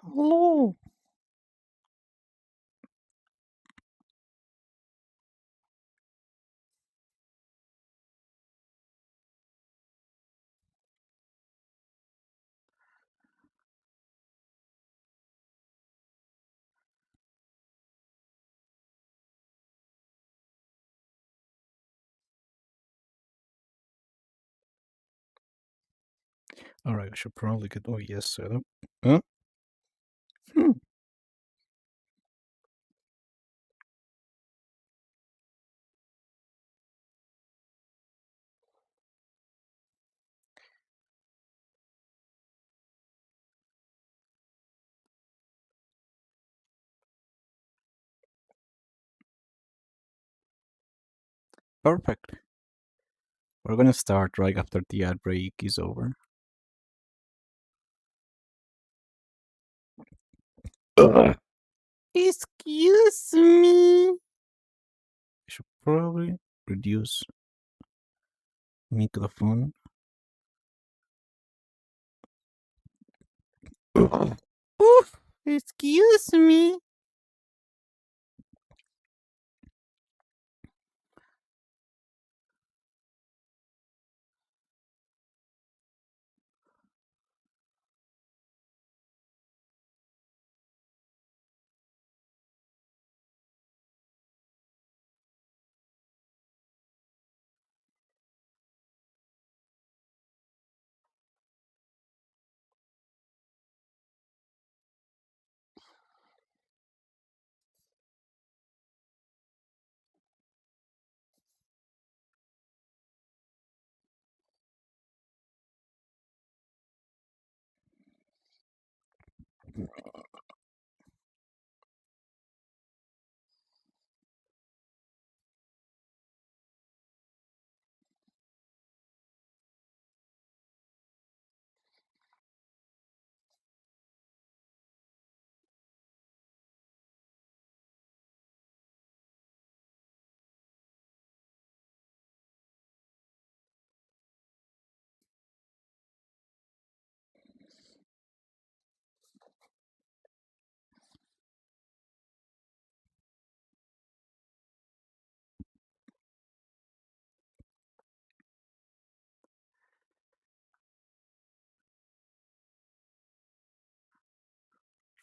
Hello. All right, I should probably get. Oh yes, set up. Huh? Hmm. Perfect. We're gonna start right after the ad break is over. Ugh. Excuse me. I should probably reduce microphone. Ugh. Oof. Excuse me.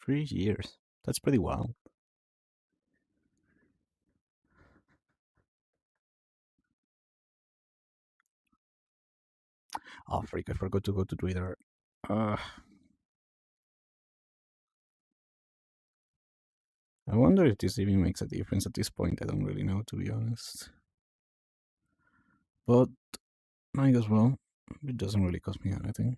3 years. That's pretty wild. Oh, freak! I forgot to go to Twitter. Uh, I wonder if this even makes a difference at this point. I don't really know, to be honest. But might as well. It doesn't really cost me anything.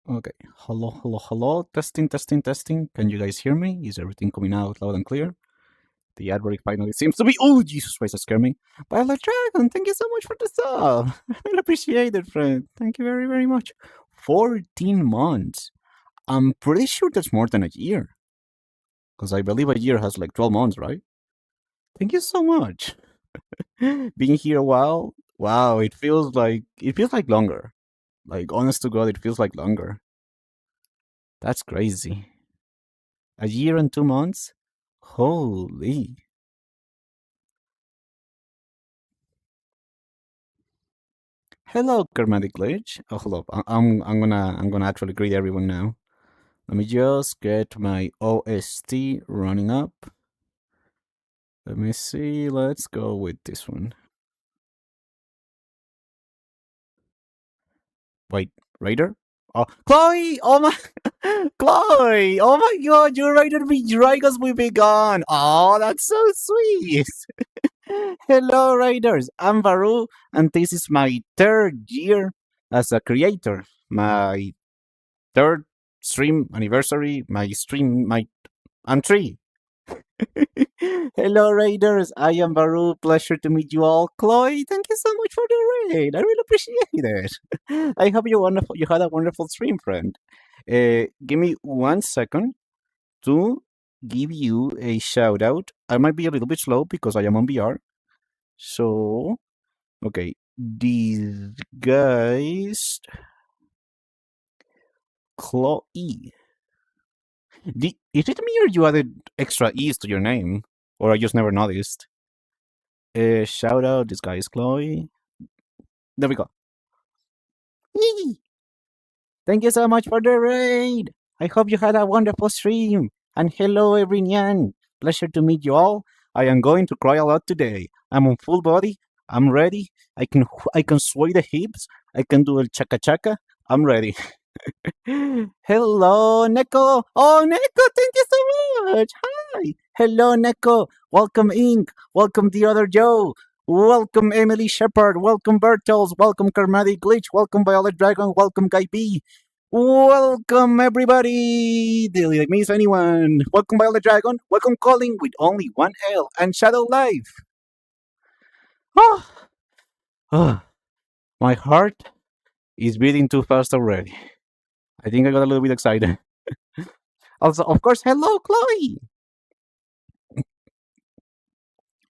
Okay. Hello, hello, hello. Testing, testing, testing. Can you guys hear me? Is everything coming out loud and clear? The ad break finally seems to be. Oh, Jesus Christ, that scared me. Violet Dragon, thank you so much for the sub. I really appreciate it, friend. Thank you very, very much. 14 months. I'm pretty sure that's more than a year. Because I believe a year has like 12 months, right? Thank you so much. Being here a while, wow, it feels like longer. Like honest to God, it feels like longer. That's crazy. A year and 2 months? Holy. Hello, Kermatic Glitch. Oh, hello. I'm gonna actually greet everyone now. Let me just get my OST running up. Let me see. Let's go with this one. Wait, Raider? Oh, Chloe! Oh my, Chloe! Oh my God! You raided me right as we began. Oh, that's so sweet. Hello, Raiders. I'm Baru, and this is my third year as a creator. my third stream anniversary. I'm three. Hello, Raiders. I am Baru. Pleasure to meet you all. Chloe, thank you so much for the raid. I really appreciate it. I hope you had a wonderful stream, friend. Give me 1 second to give you a shout out. I might be a little bit slow because I am on VR. So, okay, these guys, Chloe. Is it me or you added extra E's to your name? Or I just never noticed? Shout out, this guy is Chloe. There we go. Yee! Thank you so much for the raid. I hope you had a wonderful stream. And hello, everyone. Pleasure to meet you all. I am going to cry a lot today. I'm on full body. I'm ready. I can sway the hips. I can do a chaka chaka. I'm ready. Hello, Neko. Oh, Neko, thank you so much. Hi. Hello, Neko. Welcome, Ink. Welcome, the other Joe. Welcome, Emily Shepard. Welcome, Bertels. Welcome, Karmatic Glitch. Welcome, Violet Dragon. Welcome, Guy B. Welcome, everybody. Did I miss anyone? Welcome, Violet Dragon. Welcome, Calling with only one L. And Shadow Life. Oh, oh, my heart is beating too fast already. I think I got a little bit excited. Also, of course, hello, Chloe.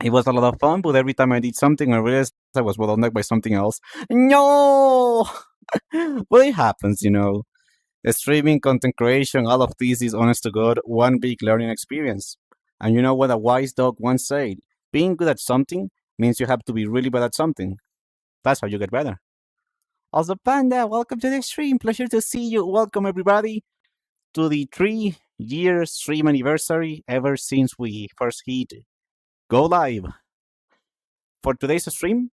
It was a lot of fun, but every time I did something, I realized I was bottlenecked by something else. No! Well, it happens, you know. Streaming, content creation, all of this is, honest to God, one big learning experience. And you know what a wise dog once said? Being good at something means you have to be really bad at something. That's how you get better. Also, Panda, welcome to the stream. Pleasure to see you. Welcome, everybody, to the 3-year stream anniversary ever since we first hit go live. For today's stream,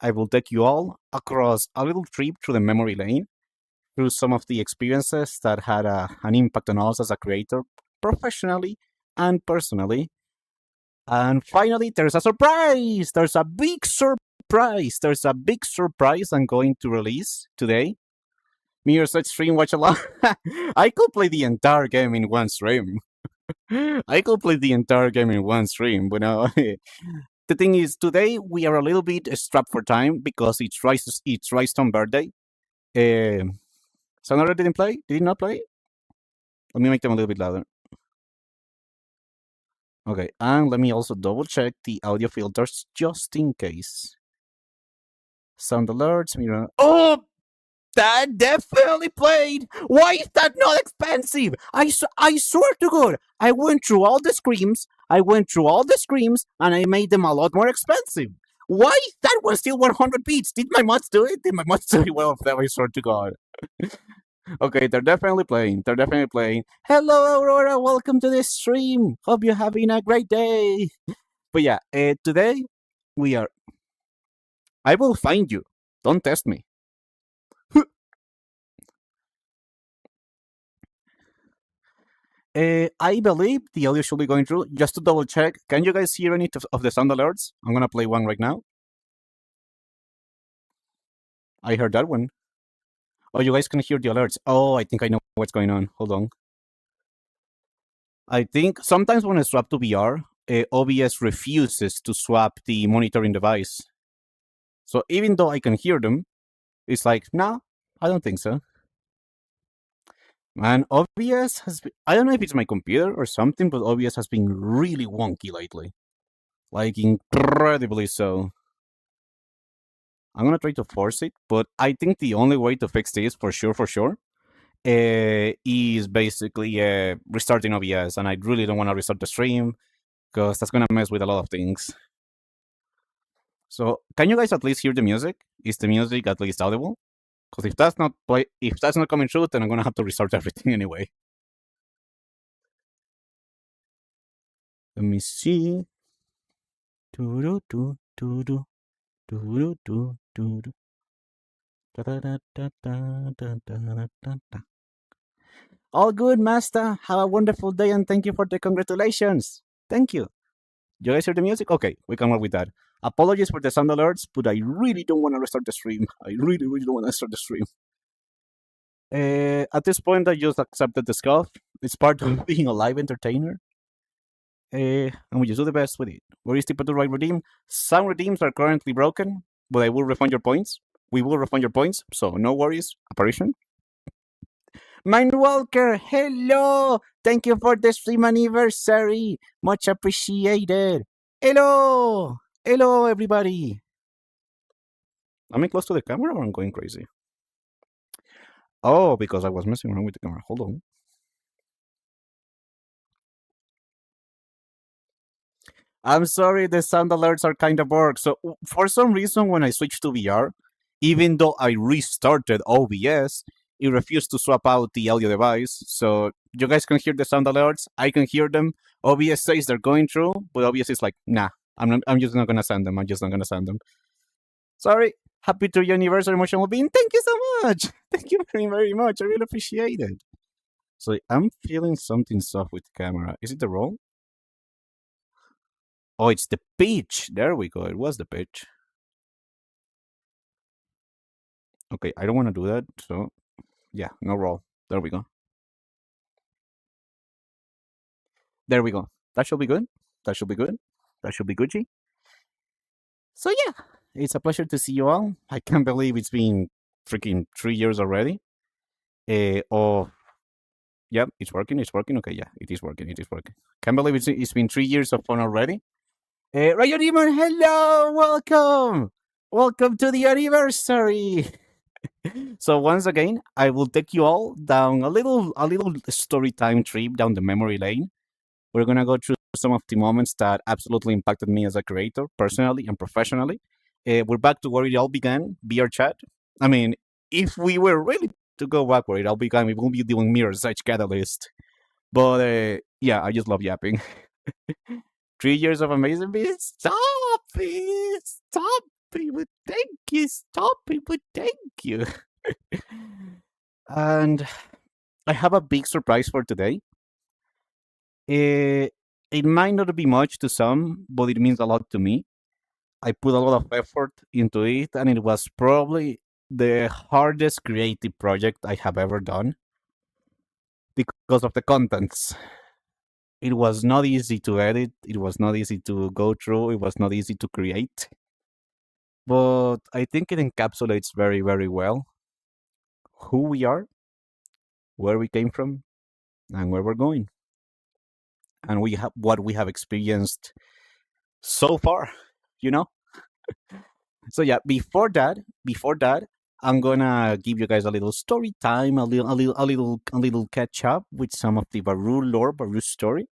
I will take you all across a little trip through the memory lane, through some of the experiences that had an impact on us as a creator, professionally and personally. And finally, there's a surprise! There's a big surprise! There's a big surprise I'm going to release today. Mirror Such Stream Watch Along. I could play the entire game in one stream. I could play the entire game in one stream, but no. The thing is, today we are a little bit strapped for time because it's Rystone birthday. Sonora didn't play? Did he not play? Let me make them a little bit louder. Okay, and let me also double check the audio filters just in case. Sound alerts, mirror. Oh! That definitely played. Why is that not expensive? I swear to God, I went through all the screams. And I made them a lot more expensive. Why is that one still 100 beats? Did my mods do it? Did my mods do it well? I swear to God. Okay, they're definitely playing. Hello, Aurora. Welcome to the stream. Hope you're having a great day. But yeah, today we are. I will find you. Don't test me. I believe the audio should be going through. Just to double check, can you guys hear any of the sound alerts? I'm gonna play one right now. I heard that one. Oh, you guys can hear the alerts. Oh, I think I know what's going on. Hold on. I think sometimes when I swap to VR, OBS refuses to swap the monitoring device. So even though I can hear them, it's like, nah, I don't think so. Man, OBS has been, I don't know if it's my computer or something, but OBS has been really wonky lately. Like, incredibly so. I'm gonna try to force it, but I think the only way to fix this, for sure, is basically restarting OBS, and I really don't want to restart the stream, because that's gonna mess with a lot of things. So, can you guys at least hear the music? Is the music at least audible? Because if that's not coming through, then I'm gonna have to restart everything anyway. Let me see. All good, Master. Have a wonderful day and thank you for the congratulations. Thank you. You guys hear the music? Okay, we can work with that. Apologies for the sound alerts, but I really don't want to restart the stream. I really don't want to start the stream. At this point, I just accepted the scuff. It's part of being a live entertainer. And we just do the best with it. Where is the to right redeem? Some redeems are currently broken, but I will refund your points. We will refund your points, so no worries. Apparition. Mind Walker, hello! Thank you for the stream anniversary. Much appreciated. Hello! Hello, everybody. Am I close to the camera or I'm going crazy? Oh, because I was messing around with the camera. Hold on. I'm sorry, the sound alerts are kind of work. So, for some reason, when I switched to VR, even though I restarted OBS, it refused to swap out the audio device. So, you guys can hear the sound alerts. I can hear them. OBS says they're going through, but OBS is like, nah, I'm just not gonna send them. I'm just not gonna send them. Sorry. Happy 3 year anniversary, emotional being. Thank you so much. Thank you very, very much. I really appreciate it. So, I'm feeling something soft with the camera. Is it the roll? Oh, it's the pitch. There we go. It was the pitch. Okay, I don't want to do that. So, yeah, no roll. There we go. There we go. That should be good. That should be good. That should be Gucci. So, yeah, it's a pleasure to see you all. I can't believe it's been freaking 3 years already. Oh, yeah, it's working. It's working. Okay, yeah, it is working. It is working. Can't believe it's been 3 years of fun already. Rayo Demon, hello, welcome, welcome to the anniversary. So once again, I will take you all down a little story time trip down the memory lane. We're gonna go through some of the moments that absolutely impacted me as a creator, personally and professionally. We're back to where it all began, VR chat. I mean, if we were really to go back where it all began, we will be doing Mirror's Edge Catalyst. But yeah, I just love yapping. 3 years of amazing beats. Stop it! Stop people! Thank you! Stop people! Thank you! And I have a big surprise for today. It might not be much to some, but it means a lot to me. I put a lot of effort into it, and it was probably the hardest creative project I have ever done because of the contents. It was not easy to edit, it was not easy to go through, it was not easy to create, but I think it encapsulates very, very well who we are, where we came from, and where we're going, and we have what we have experienced so far, you know. So yeah, before that, I'm gonna give you guys a little story time, a little catch up with some of the Baru lore, Baru story,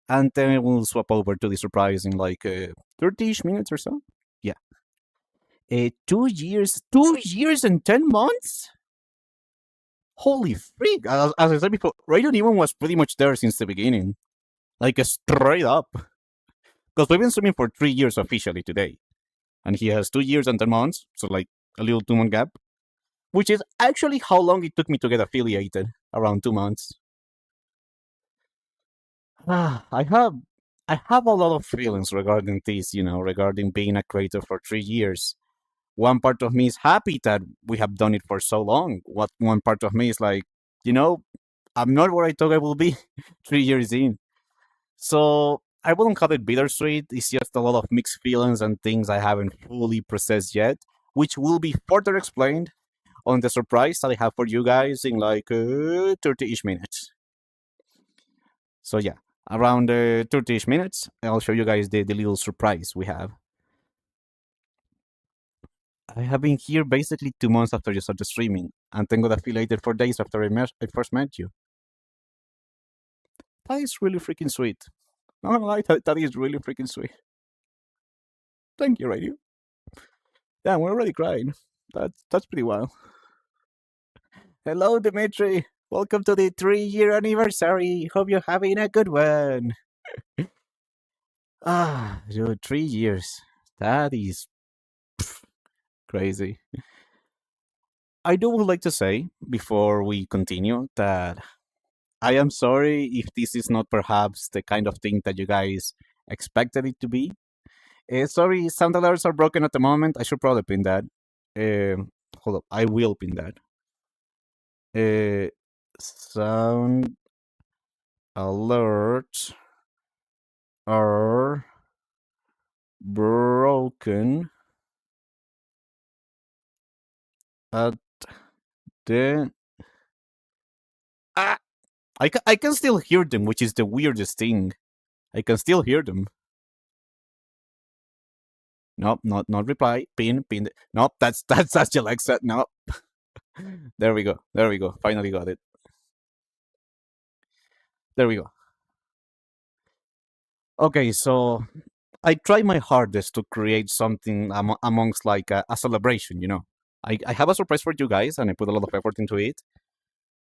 and then we'll swap over to the surprise in like 30-ish minutes or so. Yeah. 2 years, 2 years and 10 months. Holy freak! As I said before, Radio Demon was pretty much there since the beginning, like straight up. Because we've been streaming for 3 years officially today, and he has 2 years and 10 months, so like a little 2 month gap, which is actually how long it took me to get affiliated, around 2 months. I have I have a lot of feelings regarding this, regarding being a creator for 3 years. One part of me is happy that we have done it for so long. What one part of me is like, you know, I'm not where I thought I will be 3 years in. So I wouldn't call it bittersweet. It's just a lot of mixed feelings and things I haven't fully processed yet, which will be further explained on the surprise that I have for you guys in like 30-ish minutes. So yeah, around 30-ish minutes, I'll show you guys the little surprise we have. I have been here basically 2 months after you started streaming, and then got affiliated 4 days after I first met you. That is really freaking sweet. Not gonna lie, that is really freaking sweet. Thank you, Radio. Damn, we're already crying. That's pretty wild. Hello, Dimitri. Welcome to the 3 year anniversary. Hope you're having a good one. Dude, 3 years. That is crazy. I do would like to say before we continue that I am sorry if this is not perhaps the kind of thing that you guys expected it to be. Sorry, sound alerts are broken at the moment. I should probably pin that. Hold up, I will pin that. Uh, sound alerts are broken at the. Ah, I can still hear them, which is the weirdest thing. I can still hear them. Nope, not reply. Pin. Nope, that's Alexa. Nope. There we go. There we go. Finally got it. There we go. Okay, so I try my hardest to create something amongst like a celebration. I have a surprise for you guys, and I put a lot of effort into it.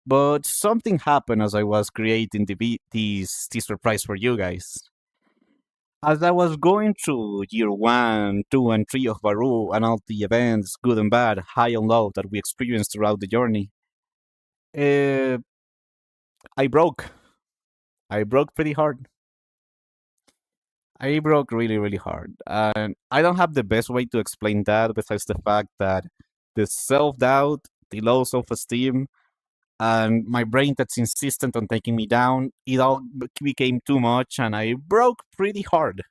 But something happened as I was creating this surprise for you guys. As I was going through year one, two, and three of Baru and all the events, good and bad, high and low, that we experienced throughout the journey, uh, I broke. I broke pretty hard. I broke really, really hard. And I don't have the best way to explain that besides the fact that the self doubt, the low self esteem, and my brain that's insistent on taking me down, it all became too much and I broke pretty hard.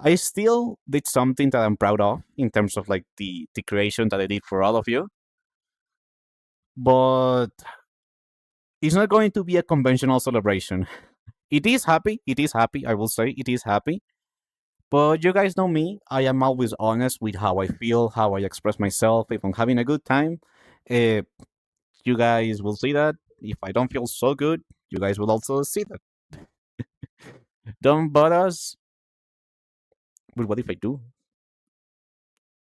I still did something that I'm proud of in terms of like the creation that I did for all of you, but it's not going to be a conventional celebration. It is happy, I will say, it is happy. But you guys know me. I am always honest with how I feel, how I express myself. If I'm having a good time, uh, you guys will see that. If I don't feel so good, you guys will also see that. Don't bother us. But what if I do?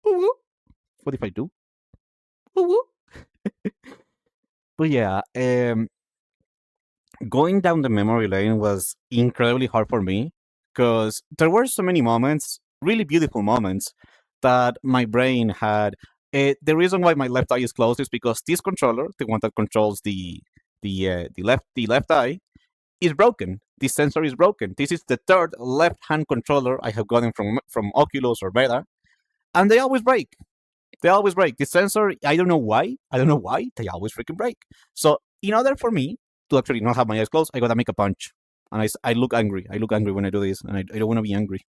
Ooh, what if I do? Ooh. But yeah, going down the memory lane was incredibly hard for me because there were so many moments, really beautiful moments, that my brain had. The reason why my left eye is closed is because this controller, the one that controls the left eye, is broken. This sensor is broken. This is the third left hand controller I have gotten from Oculus or Meta, and they always break. They always break. The sensor, I don't know why. I don't know why. They always freaking break. So, in order for me to actually not have my eyes closed, I gotta make a punch. And I look angry. I look angry when I do this, and I don't want to be angry.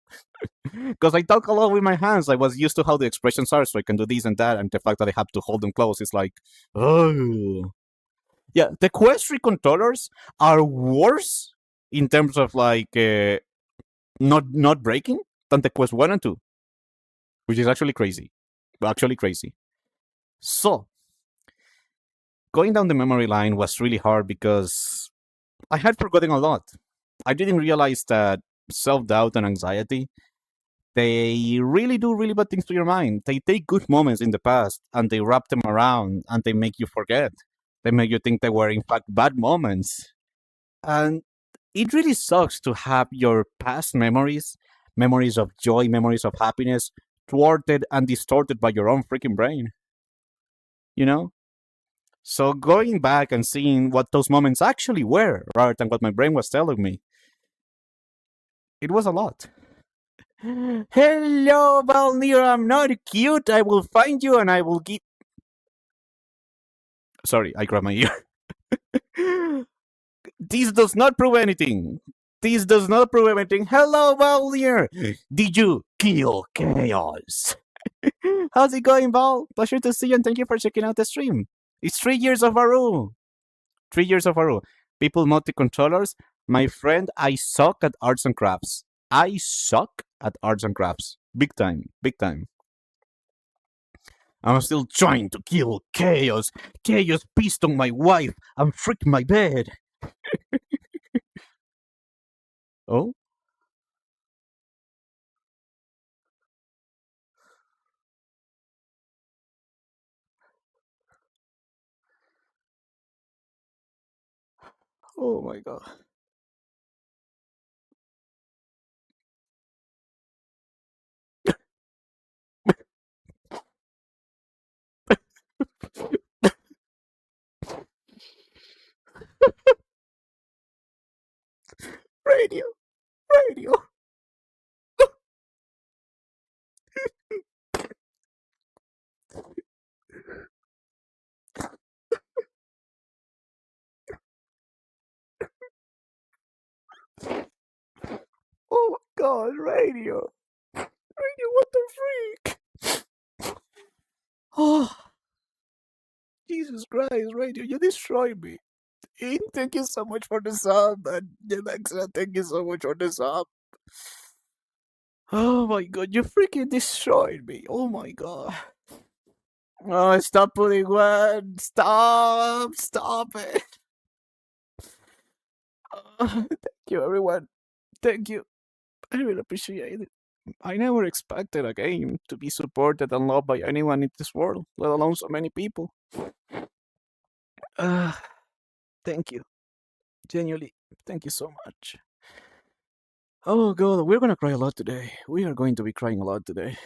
Because I talk a lot with my hands. I was used to how the expressions are, so I can do this and that, and the fact that I have to hold them close is like, oh. Yeah, the Quest 3 controllers are worse in terms of like not breaking than the Quest 1 and 2, which is actually crazy. Actually crazy. So, going down the memory line was really hard because I had forgotten a lot. I didn't realize that self doubt and anxiety, they really do really bad things to your mind. They take good moments in the past and they wrap them around and they make you forget. They make you think they were in fact bad moments. And it really sucks to have your past memories, memories of joy, memories of happiness, thwarted and distorted by your own freaking brain. You know? So going back and seeing what those moments actually were, rather than what my brain was telling me, it was a lot. Hello, Valnir, I'm not cute. I will find you and I will give. Sorry, I grabbed my ear. This does not prove anything. This does not prove anything. Hello, Valnir. Did you kill Chaos? How's it going, Val? Pleasure to see you and thank you for checking out the stream. It's 3 years of Aru. 3 years of Aru. People multi controllers. My friend, I suck at arts and crafts. I suck at arts and crafts. Big time. Big time. I'm still trying to kill Chaos. Chaos pissed on my wife and freaked my bed. Oh? Oh my god. Radio. Radio. God, radio! Radio, what the freak? Oh, Jesus Christ, radio, you destroyed me. Thank you so much for the sub, and Alexa, thank you so much for the sub. Oh my God, you freaking destroyed me. Oh my God. Oh, stop putting one. Stop it. Thank you, everyone. Thank you. I really appreciate it. I never expected a game to be supported and loved by anyone in this world, let alone so many people. Uh, Thank you. Genuinely, thank you so much. Oh God, we're gonna cry a lot today. We are going to be crying a lot today.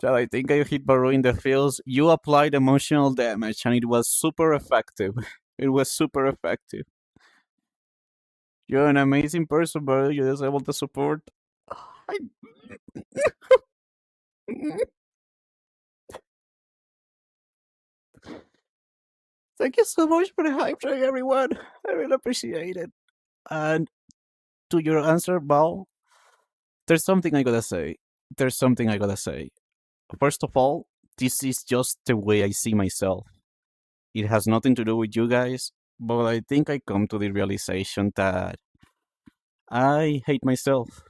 So I think I hit Baru in the feels. You applied emotional damage and it was super effective. It was super effective. You're an amazing person, Baru. You deserve the support. I... Thank you so much for the hype train, everyone. I really appreciate it. And to your answer, Bao, there's something I gotta say. There's something I gotta say. First of all, this is just the way I see myself. It has nothing to do with you guys, but I think I come to the realization that I hate myself.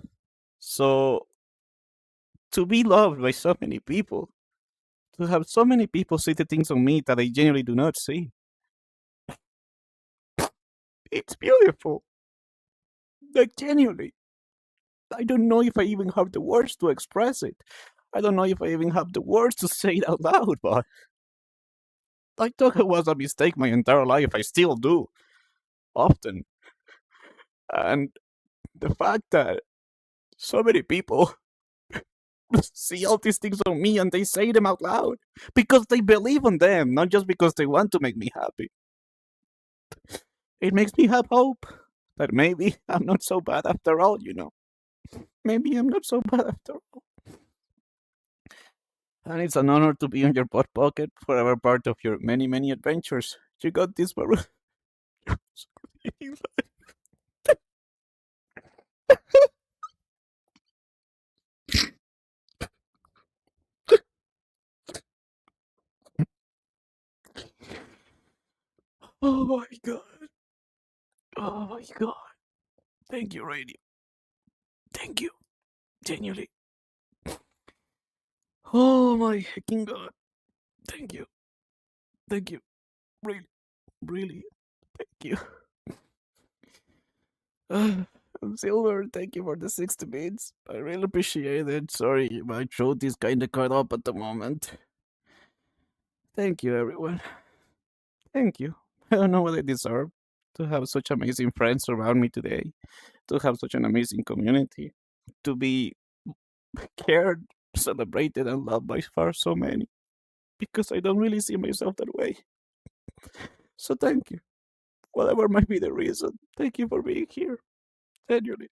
So, to be loved by so many people, to have so many people see the things on me that I genuinely do not see, it's beautiful. Like, genuinely. I don't know if I even have the words to express it. I don't know if I even have the words to say it out loud, but I thought it was a mistake my entire life. I still do, often. And the fact that so many people see all these things on me and they say them out loud because they believe in them, not just because they want to make me happy. It makes me have hope that maybe I'm not so bad after all, you know. Maybe I'm not so bad after all. And it's an honor to be in your butt pocket forever part of your many, many adventures. You got this, Baru. Oh my God. Oh my God. Thank you, radio. Thank you. Genuinely. Oh my fucking God. Thank you. Thank you. Really. Really. Thank you. Silver, thank you for the 60 bits. I really appreciate it. Sorry, my throat is kinda cut up at the moment. Thank you, everyone. Thank you. I don't know what I deserve to have such amazing friends around me today, to have such an amazing community, to be cared, celebrated, and loved by far so many. Because I don't really see myself that way. So thank you. Whatever might be the reason, thank you for being here. Genuinely.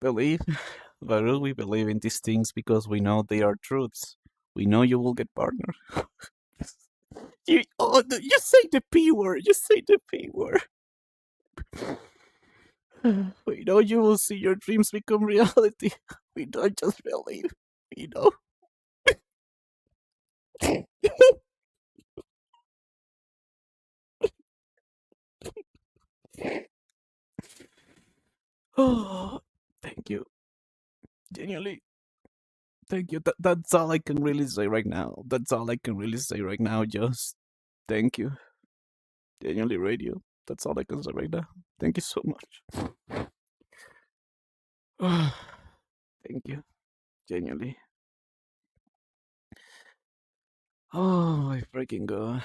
Believe, Baru, we believe in these things because we know they are truths. We know you will get partner. You say the P word. You say the P word. We know you will see your dreams become reality. We don't just believe. We know. Oh, thank you. Genuinely, thank you. That's all I can really say right now. That's all I can really say right now. Just thank you. Genuinely, radio. That's all I can say right now. Thank you so much. Thank you. Genuinely. Oh my freaking God.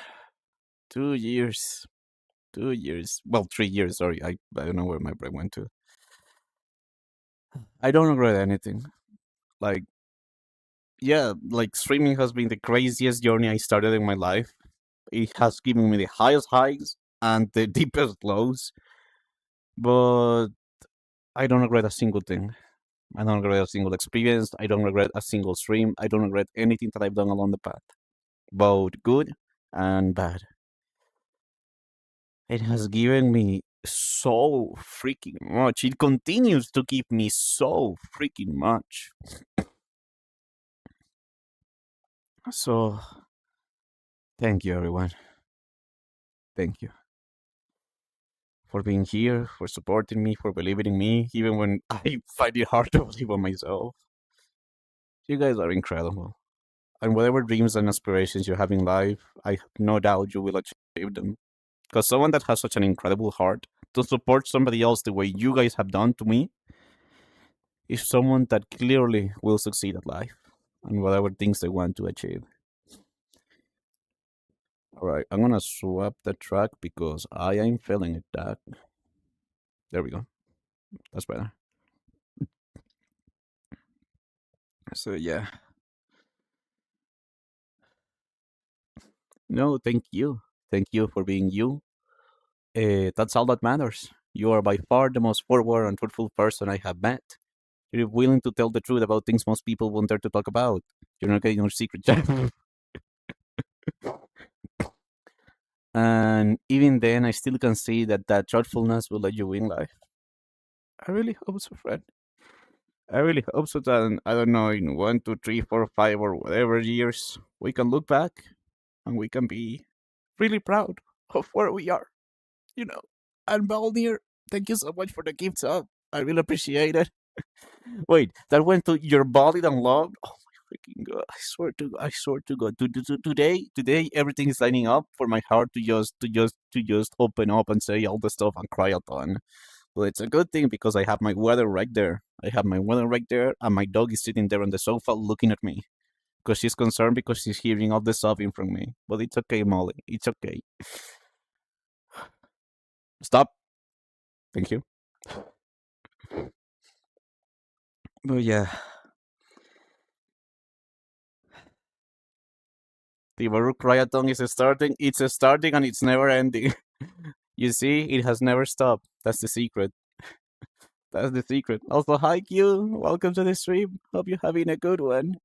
2 years. 2 years. Well, 3 years. Sorry, I don't know where my brain went to. I don't regret anything. Like, yeah, like streaming has been the craziest journey I started in my life. It has given me the highest highs and the deepest lows, but I don't regret a single thing. I don't regret a single experience. I don't regret a single stream. I don't regret anything that I've done along the path, both good and bad. It has given me so freaking much. It continues to give me so freaking much. So, thank you, everyone. Thank you for being here, for supporting me, for believing in me, even when I find it hard to believe in myself. You guys are incredible. And whatever dreams and aspirations you have in life, I have no doubt you will achieve them. Because someone that has such an incredible heart to support somebody else the way you guys have done to me is someone that clearly will succeed at life and whatever things they want to achieve. All right, I'm gonna swap the track because I am feeling it. That there we go. That's better. So yeah, no, thank you for being you. That's all that matters. You are by far the most forward and truthful person I have met. You're willing to tell the truth about things most people won't dare to talk about. You're not getting your secret. And even then, I still can see that that truthfulness will let you win life. I really hope so, Fred. I really hope so that I don't know in 1, 2, 3, 4, 5 or whatever years we can look back and we can be really proud of where we are. You know. And Balnir, thank you so much for the gifts up. I really appreciate it. Wait, that went to your body and love. Oh my freaking god! I swear to God. Today, everything is lining up for my heart to just open up and say all the stuff and cry a ton. But it's a good thing because I have my weather right there. I have my weather right there, and my dog is sitting there on the sofa looking at me because she's concerned because she's hearing all the sobbing from me. But it's okay, Molly. It's okay. Stop. Thank you. But yeah, the Baruch Rioton is starting. It's starting and it's never ending. You see, it has never stopped. That's the secret. That's the secret. Also, hi Q. Welcome to the stream. Hope you're having a good one.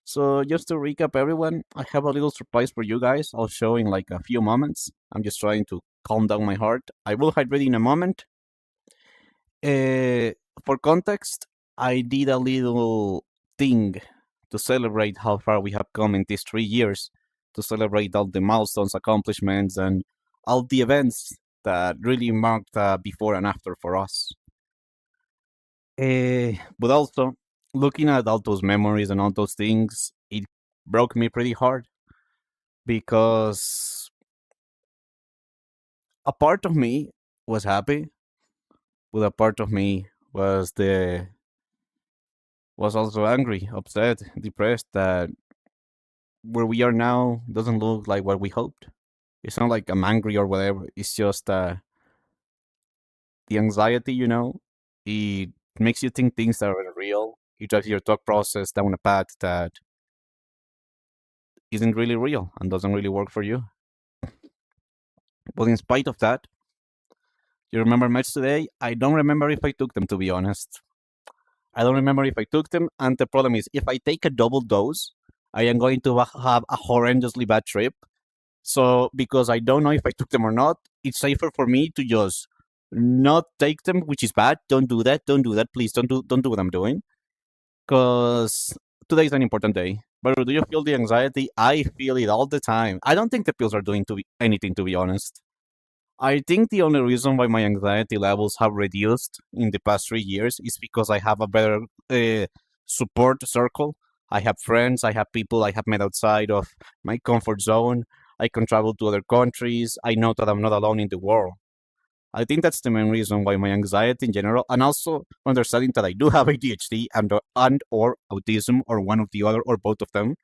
So, just to recap, everyone, I have a little surprise for you guys. I'll show in like a few moments. I'm just trying to calm down my heart. I will hydrate in a moment. Uh, for context, I did a little thing to celebrate how far we have come in these 3 years, to celebrate all the milestones, accomplishments, and all the events that really marked before and after for us. But also, looking at all those memories and all those things, it broke me pretty hard because a part of me was happy, but a part of me was also angry, upset, depressed that where we are now doesn't look like what we hoped. It's not like I'm angry or whatever. It's just the anxiety, it makes you think things that are real. It drives your thought process down a path that isn't really real and doesn't really work for you. But in spite of that, you remember meds today? I don't remember if I took them, to be honest. I don't remember if I took them. And the problem is, if I take a double dose, I am going to have a horrendously bad trip. So, because I don't know if I took them or not, it's safer for me to just not take them, which is bad. Don't do that. Don't do that. Please don't do what I'm doing. Because today is an important day. But do you feel the anxiety? I feel it all the time. I don't think the pills are doing anything, to be honest. I think the only reason why my anxiety levels have reduced in the past 3 years is because I have a better support circle. I have friends, I have people I have met outside of my comfort zone. I can travel to other countries. I know that I'm not alone in the world. I think that's the main reason why my anxiety in general, and also understanding that I do have ADHD and or autism or one of the other or both of them,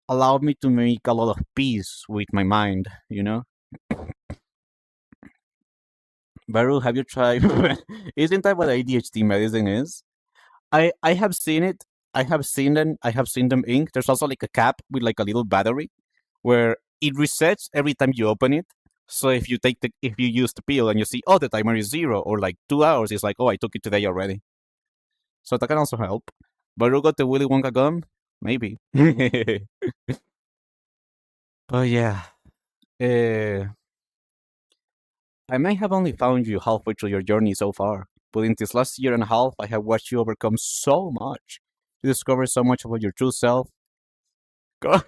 allowed me to make a lot of peace with my mind. Baru, have you tried? Isn't that what ADHD medicine is? I have seen it. I have seen them. I have seen them ink. There's also like a cap with like a little battery where it resets every time you open it. So if you use the pill and you see, oh, the timer is 0 or like 2 hours, it's like, oh, I took it today already. So that can also help. Baru got the Willy Wonka gum, maybe. But yeah, uh, I may have only found you halfway through your journey so far, but in this last year and a half, I have watched you overcome so much. You discover so much about your true self. Got,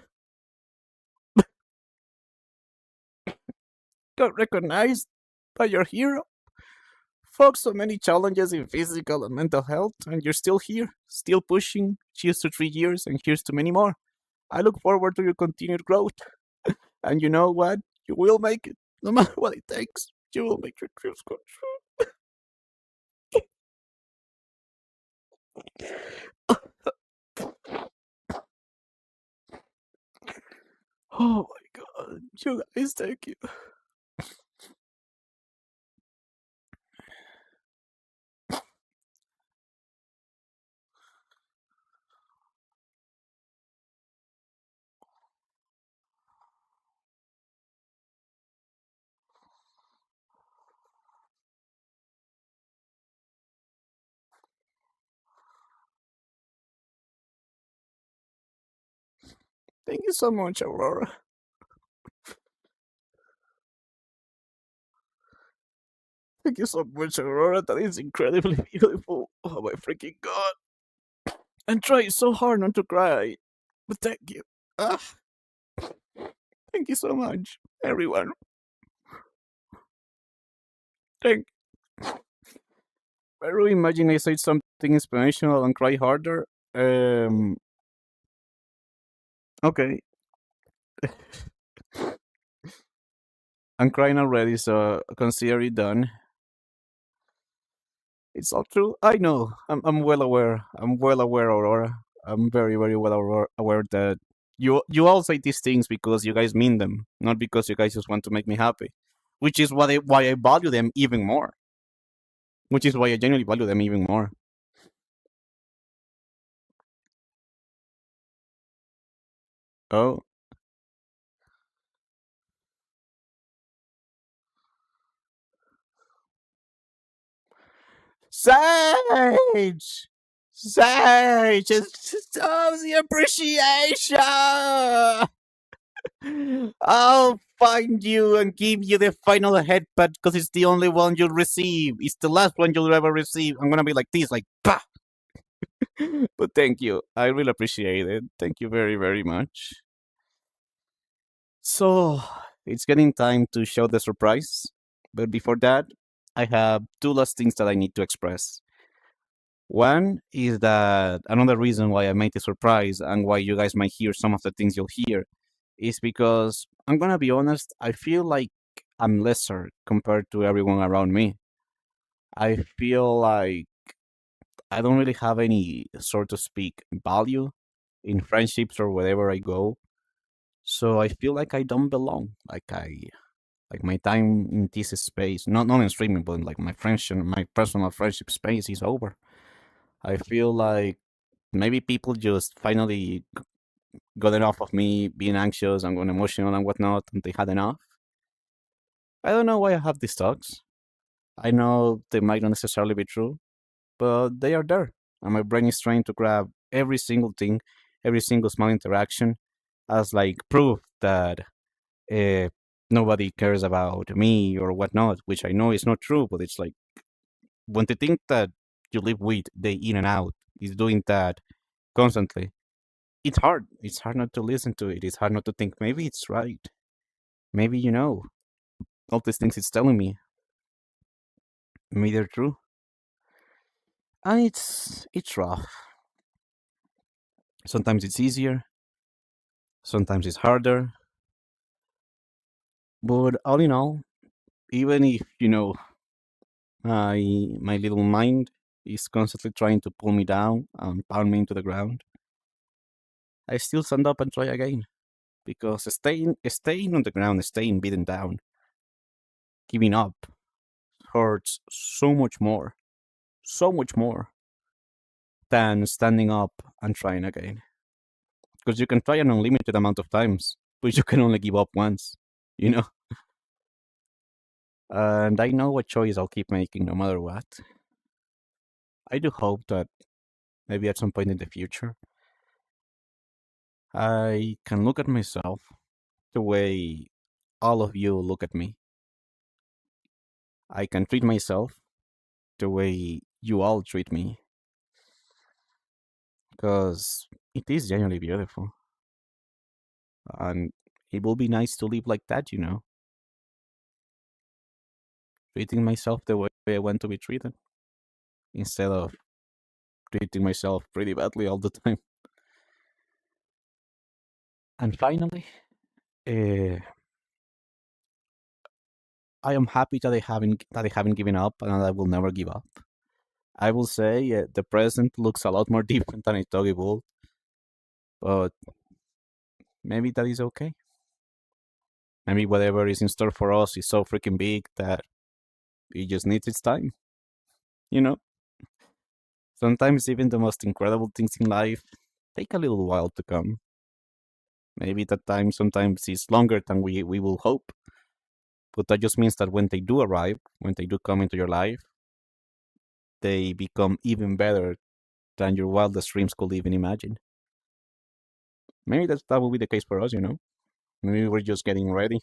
got recognized by your hero. Fought so many challenges in physical and mental health, and you're still here, still pushing. Cheers to 3 years, and here's to many more. I look forward to your continued growth. And you know what? You will make it, no matter what it takes. You will make your dreams come true. Oh my god, you guys, thank you. Thank you so much, Aurora. Thank you so much, Aurora. That is incredibly beautiful. Oh my freaking god. I'm trying so hard not to cry. But thank you. Ah, thank you so much, everyone. Thank I really imagine I said something inspirational and cry harder. Um, okay. I'm crying already, so consider it done. It's all true. I know. I'm well aware. I'm well aware, Aurora. I'm very, very well aware that you all say these things because you guys mean them, not because you guys just want to make me happy. Which is why I value them even more. Which is why I genuinely value them even more. Oh. Sage! Sage! It's of the appreciation! I'll find you and give you the final headbutt because it's the only one you'll receive. It's the last one you'll ever receive. I'm gonna be like this, like, bah! But thank you. I really appreciate it. Thank you very, very much. So, it's getting time to show the surprise. But before that, I have two last things that I need to express. One is that another reason why I made the surprise and why you guys might hear some of the things you'll hear is because I'm gonna be honest, I feel like I'm lesser compared to everyone around me. I feel like I don't really have any, so to speak, value in friendships or wherever I go. So I feel like I don't belong. Like my time in this space, not in streaming, but in like my personal friendship space is over. I feel like maybe people just finally got enough of me being anxious and going emotional and whatnot, and they had enough. I don't know why I have these thoughts. I know they might not necessarily be true, but they are there. And my brain is trying to grab every single thing, every single small interaction as like proof that uh, nobody cares about me or whatnot, which I know is not true, but it's like when they think that you live with, they in and out, is doing that constantly. It's hard. It's hard not to listen to it. It's hard not to think maybe it's right. Maybe all these things it's telling me, maybe they're true. And it's rough. Sometimes it's easier, sometimes it's harder. But all in all, even if my little mind is constantly trying to pull me down and pound me into the ground, I still stand up and try again. Because staying on the ground, staying beaten down, giving up hurts so much more than standing up and trying again. Because you can try an unlimited amount of times, but you can only give up once, you know? And I know what choice I'll keep making no matter what. I do hope that maybe at some point in the future, I can look at myself the way all of you look at me. I can treat myself the way you all treat me, because it is genuinely beautiful, and it will be nice to live like that, treating myself the way I want to be treated, instead of treating myself pretty badly all the time. And finally, uh, I am happy that I haven't given up and I will never give up. I will say the present looks a lot more different than I thought it would, but maybe that is okay. Maybe whatever is in store for us is so freaking big that it just needs its time. You know, sometimes even the most incredible things in life take a little while to come. Maybe that time sometimes is longer than we will hope, but that just means that when they do arrive, when they do come into your life, they become even better than your wildest dreams could even imagine. Maybe that will be the case for us. Maybe we're just getting ready.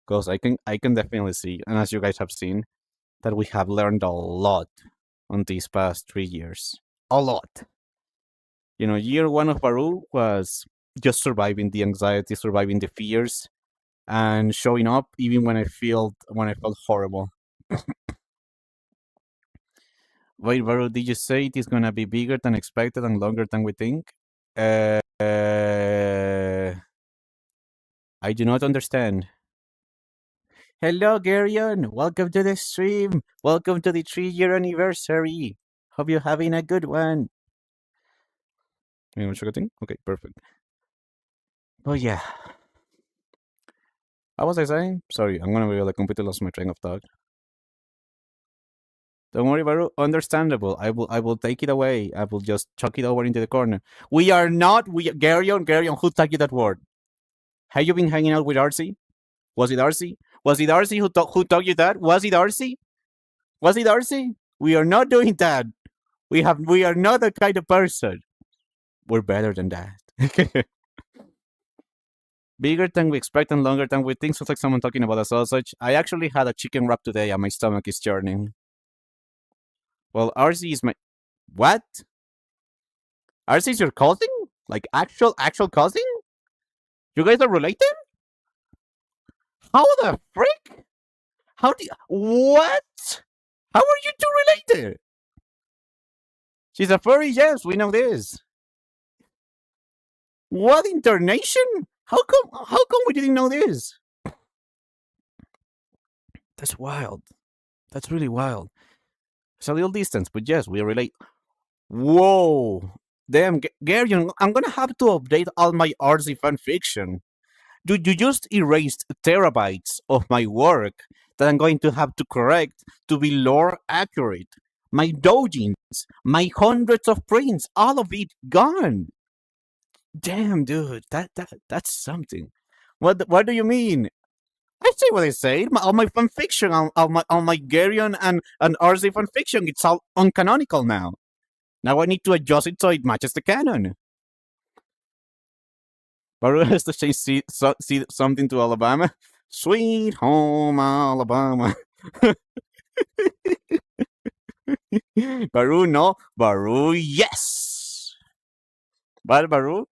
Because I can definitely see, and as you guys have seen, that we have learned a lot on these past 3 years. A lot. Year one of Baru was just surviving the anxiety, surviving the fears, and showing up even when I felt horrible. Wait, Baru, did you say it is gonna be bigger than expected and longer than we think? I do not understand. Hello, Garion. Welcome to the stream. Welcome to the 3 year anniversary. Hope you're having a good one. You want to check a thing? Okay, perfect. Oh yeah. What was I saying? Sorry, I'm gonna be like completely lost my train of thought. Don't worry, Baru. Understandable. I will take it away. I will just chuck it over into the corner. We are not. Garion. Who taught you that word? Have you been hanging out with Arcee? Was it Arcee? Was it Arcee who taught you that? Was it Arcee? Was it Arcee? We are not doing that. We are not that kind of person. We're better than that. Bigger than we expect and longer than we think. Sounds like someone talking about a sausage. I actually had a chicken wrap today and my stomach is churning. Well, RC is my. What? RC is your cousin? Like actual cousin? You guys are related? How the frick? How do you. What? How are you two related? She's a furry, yes, we know this. What internation? How come we didn't know this? That's wild. That's really wild. It's a little distance, but yes, we relate. Whoa. Damn, Gary, I'm gonna have to update all my RC fan fiction. Dude, you just erased terabytes of my work that I'm going to have to correct to be lore accurate. My doujins, my hundreds of prints, all of it gone. Damn, dude, that's something. What do you mean? I say what I say. All my fan fiction, all my Garion and RC fan fiction, it's all uncanonical now. Now I need to adjust it so it matches the canon. Baru has to change something to Alabama. Sweet home Alabama. Baru, no. Baru, yes. But Baru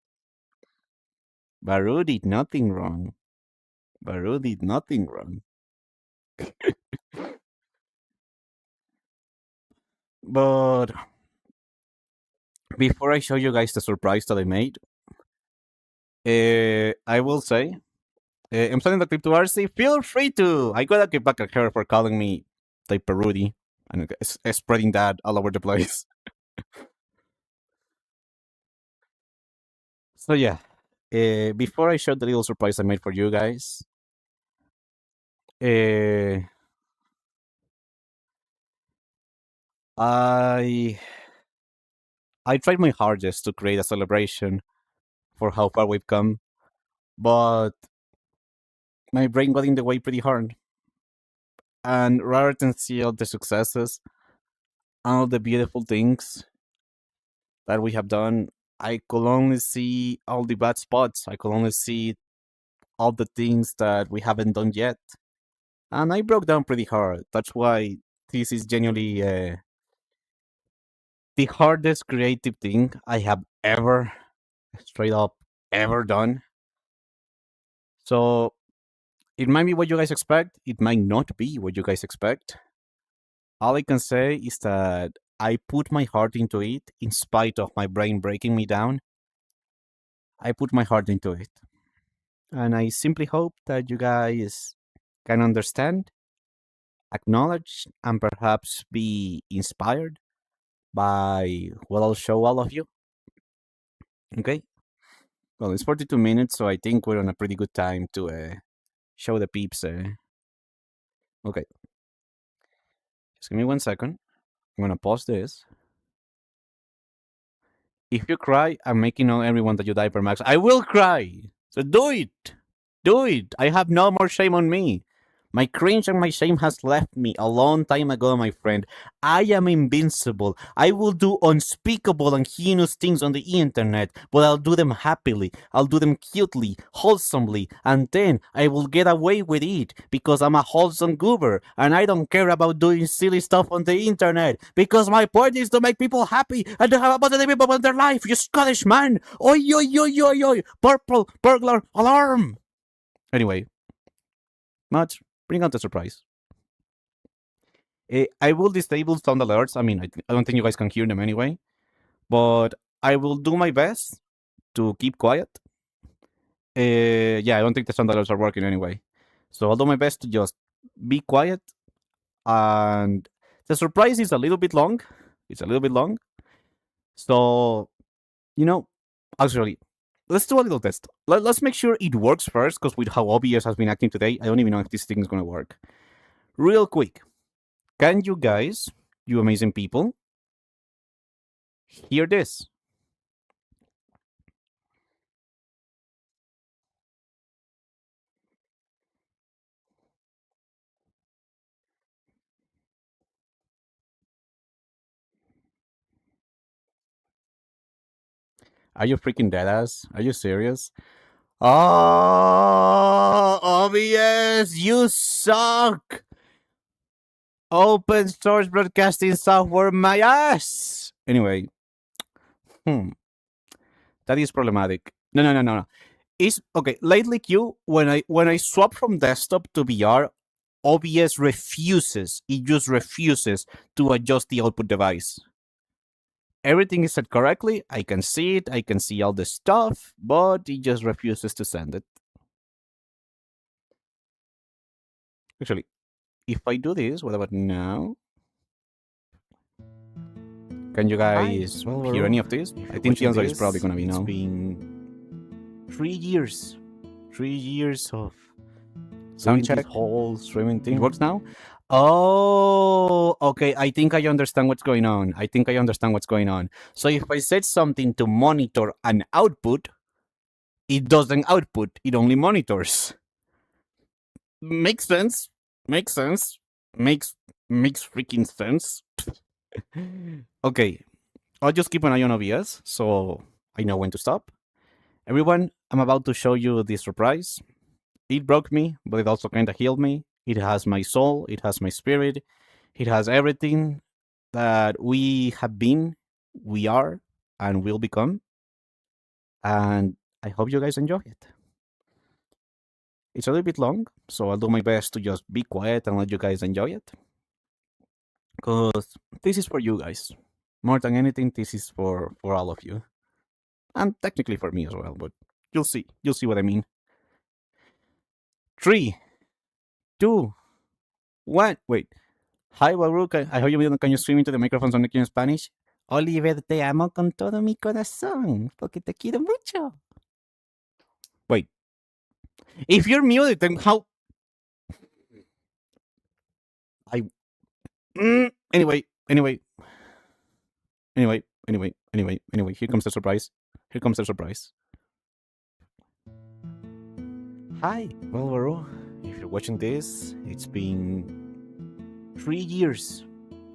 did nothing wrong. Baru did nothing wrong. But before I show you guys the surprise that I made, I will say, I'm sending the clip to RC. Feel free to. I gotta get back at her for calling me like Perudi and spreading that all over the place. So yeah, before I show the little surprise I made for you guys, uh, I I tried my hardest to create a celebration for how far we've come, but my brain got in the way pretty hard. And rather than see all the successes, all the beautiful things that we have done, I could only see all the bad spots. I could only see all the things that we haven't done yet. And I broke down pretty hard. That's why this is genuinely the hardest creative thing I have ever, straight up, ever done. So it might be what you guys expect. It might not be what you guys expect. All I can say is that I put my heart into it in spite of my brain breaking me down. I put my heart into it. And I simply hope that you guys can understand, acknowledge, and perhaps be inspired by what I'll show all of you. Okay? Well, it's 42 minutes, so I think we're on a pretty good time to show the peeps. Okay, just give me 1 second. I'm gonna pause this. If you cry, I'm making on everyone that you diaper max. I will cry. So do it. Do it. I have no more shame on me. My cringe and my shame has left me a long time ago, my friend. I am invincible. I will do unspeakable and heinous things on the internet, but I'll do them happily. I'll do them cutely, wholesomely, and then I will get away with it because I'm a wholesome goober and I don't care about doing silly stuff on the internet because my point is to make people happy and to have a positive impact on their life. You Scottish man! Oi, oi, oi, oi, oi! Purple burglar alarm! Anyway, Matt, bring out the surprise. I will disable sound alerts. I mean, I don't think you guys can hear them anyway, but I will do my best to keep quiet. Yeah, I don't think the sound alerts are working anyway. So I'll do my best to just be quiet. And the surprise is a little bit long. It's a little bit long. So, actually, let's do a little test. Let's make sure it works first, because with how OBS has been acting today, I don't even know if this thing is going to work. Real quick, can you guys, you amazing people, hear this? Are you freaking deadass? Are you serious? Oh, OBS, you suck! Open source broadcasting software, my ass! Anyway, that is problematic. No. It's okay. Lately, when I swap from desktop to VR, OBS refuses. It just refuses to adjust the output device. Everything is set correctly. I can see it. I can see all the stuff, but it just refuses to send it. Actually, if I do this, what about now? Can you guys hear any of this? I think the answer is probably gonna be no. It's been 3 years. 3 years of sound check, whole streaming thing. It works now? Oh, okay. I think I understand what's going on. So if I set something to monitor an output, it doesn't output. It only monitors. Makes sense. Makes freaking sense. Okay. I'll just keep an eye on OBS so I know when to stop. Everyone, I'm about to show you this surprise. It broke me, but it also kind of healed me. It has my soul, it has my spirit, it has everything that we have been, we are, and will become. And I hope you guys enjoy it. It's a little bit long, so I'll do my best to just be quiet and let you guys enjoy it. Because this is for you guys. More than anything, this is for all of you. And technically for me as well, but you'll see what I mean. 3, 2, 1. Wait. Hi, Baruch. I hope can you stream into the microphones on in Spanish? Oliver, te amo con todo mi corazón, porque te quiero mucho. Wait. If you're muted, then how? Anyway. Here comes the surprise. Hi, well, Baruch. If you're watching this, it's been 3 years.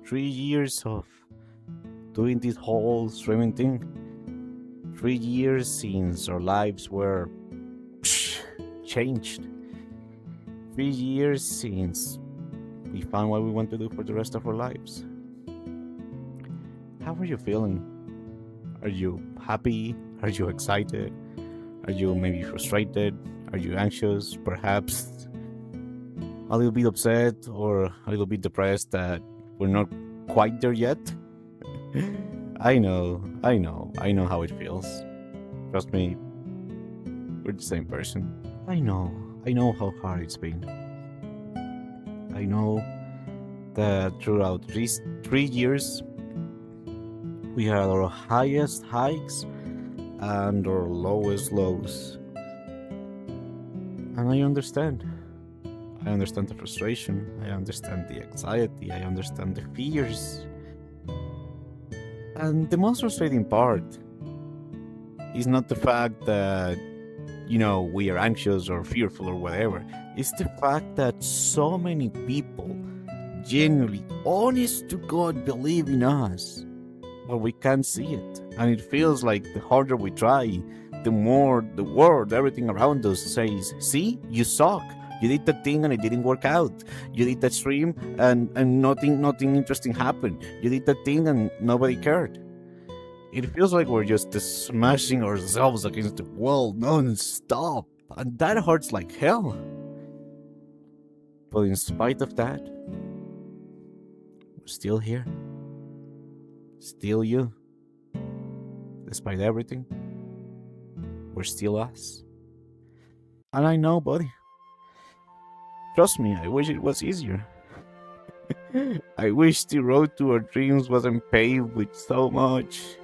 3 years of doing this whole streaming thing. 3 years since our lives were changed. 3 years since we found what we want to do for the rest of our lives. How are you feeling? Are you happy? Are you excited? Are you maybe frustrated? Are you anxious? Perhaps a little bit upset or a little bit depressed that we're not quite there yet? I know how it feels. Trust me, we're the same person. I know how hard it's been. I know that throughout these 3 years, we had our highest hikes and our lowest lows. And I understand. I understand the frustration, I understand the anxiety, I understand the fears. And the most frustrating part is not the fact that, we are anxious or fearful or whatever. It's the fact that so many people genuinely, honest to God, believe in us, but we can't see it. And it feels like the harder we try, the more the world, everything around us says, see, you suck. You did that thing and it didn't work out. You did that stream and nothing interesting happened. You did that thing and nobody cared. It feels like we're just smashing ourselves against the wall non-stop. And that hurts like hell. But in spite of that, we're still here. Still you. Despite everything, we're still us. And I know, buddy. Trust me, I wish it was easier. I wish the road to our dreams wasn't paved with so much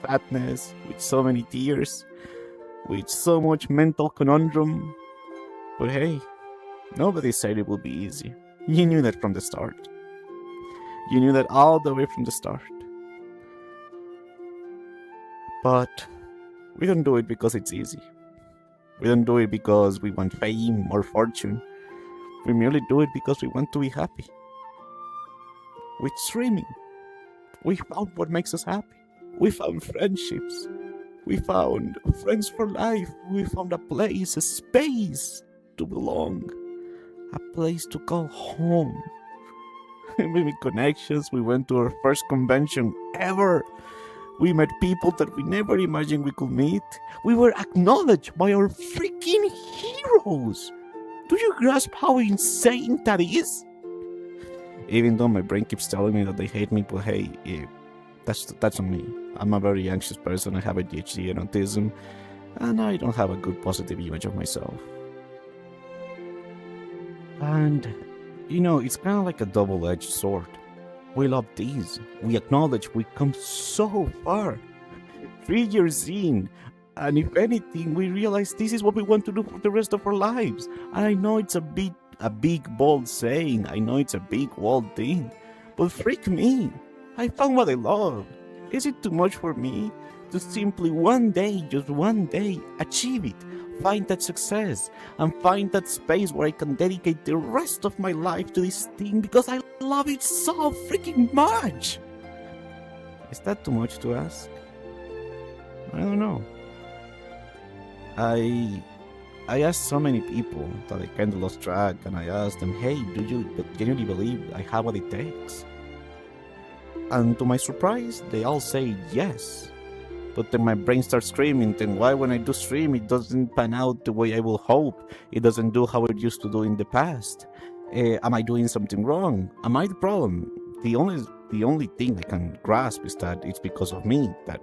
sadness, with so many tears, with so much mental conundrum. But hey, nobody said it would be easy. You knew that from the start. You knew that all the way from the start. But we don't do it because it's easy. We don't do it because we want fame or fortune. We merely do it because we want to be happy. With streaming, we found what makes us happy. We found friendships. We found friends for life. We found a place, a space to belong. A place to call home. We made connections. We went to our first convention ever. We met people that we never imagined we could meet. We were acknowledged by our freaking heroes. Do you grasp how insane that is? Even though my brain keeps telling me that they hate me, but hey, that's on me. I'm a very anxious person. I have ADHD and autism, and I don't have a good positive image of myself. And, it's kind of like a double-edged sword. We love these. We acknowledge we've come so far. 3 years in. And if anything, we realize this is what we want to do for the rest of our lives. And I know it's a big, bold saying. I know it's a big, bold thing. But freak me. I found what I love. Is it too much for me to simply one day, just one day, achieve it? Find that success and find that space where I can dedicate the rest of my life to this thing because I love it so freaking much. Is that too much to ask? I don't know. I asked so many people that I kind of lost track, and I asked them, hey, do you genuinely believe I have what it takes? And to my surprise, they all say yes. But then my brain starts screaming, then why when I do stream it doesn't pan out the way I will hope? It doesn't do how it used to do in the past. Am I doing something wrong? Am I the problem? The only thing I can grasp is that it's because of me, that,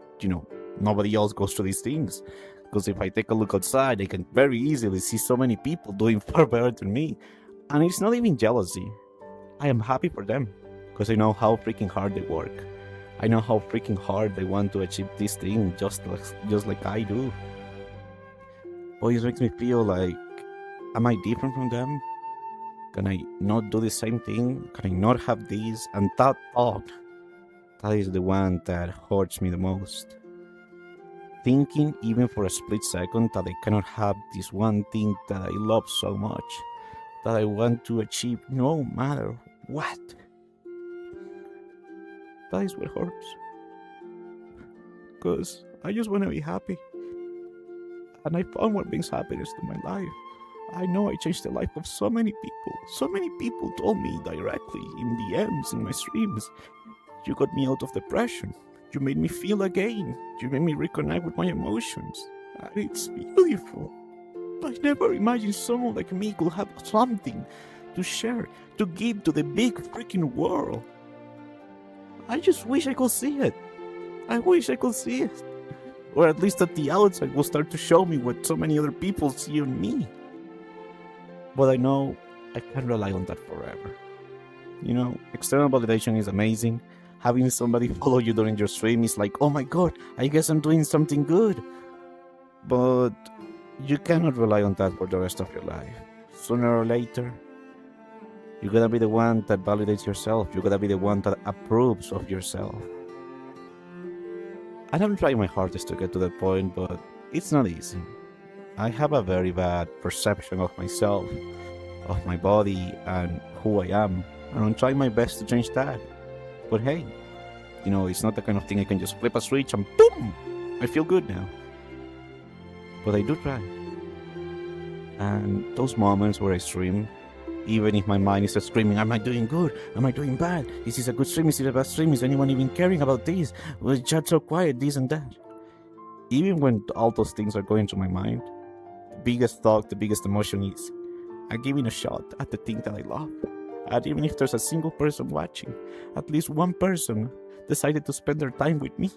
nobody else goes through these things. Because if I take a look outside, I can very easily see so many people doing far better than me. And it's not even jealousy. I am happy for them, because I know how freaking hard they work. I know how freaking hard they want to achieve this thing, just like I do. But it makes me feel like, am I different from them? Can I not do the same thing? Can I not have this? And that thought, that is the one that hurts me the most. Thinking even for a split second that I cannot have this one thing that I love so much, that I want to achieve no matter what. That is what hurts. Because I just want to be happy. And I found what brings happiness to my life. I know I changed the life of so many people. So many people told me directly in DMs in my streams, you got me out of depression. You made me feel again. You made me reconnect with my emotions. And it's beautiful. I never imagined someone like me could have something to share, to give to the big freaking world. I just wish I could see it. I wish I could see it. Or at least at the outside will start to show me what so many other people see in me. But I know I can't rely on that forever. You know, external validation is amazing. Having somebody follow you during your stream is like, oh my god, I guess I'm doing something good. But you cannot rely on that for the rest of your life. Sooner or later, you gotta be the one that validates yourself. You gotta be the one that approves of yourself. And I'm trying my hardest to get to that point, but it's not easy. I have a very bad perception of myself, of my body, and who I am. And I'm trying my best to change that. But hey, you know, it's not the kind of thing I can just flip a switch and boom! I feel good now. But I do try. And those moments where I stream, even if my mind is screaming, am I doing good? Am I doing bad? Is this a good stream? Is it a bad stream? Is anyone even caring about this? Was chat so quiet? This and that. Even when all those things are going through my mind, the biggest thought, the biggest emotion is, I'm giving a shot at the thing that I love. And even if there's a single person watching, at least one person decided to spend their time with me.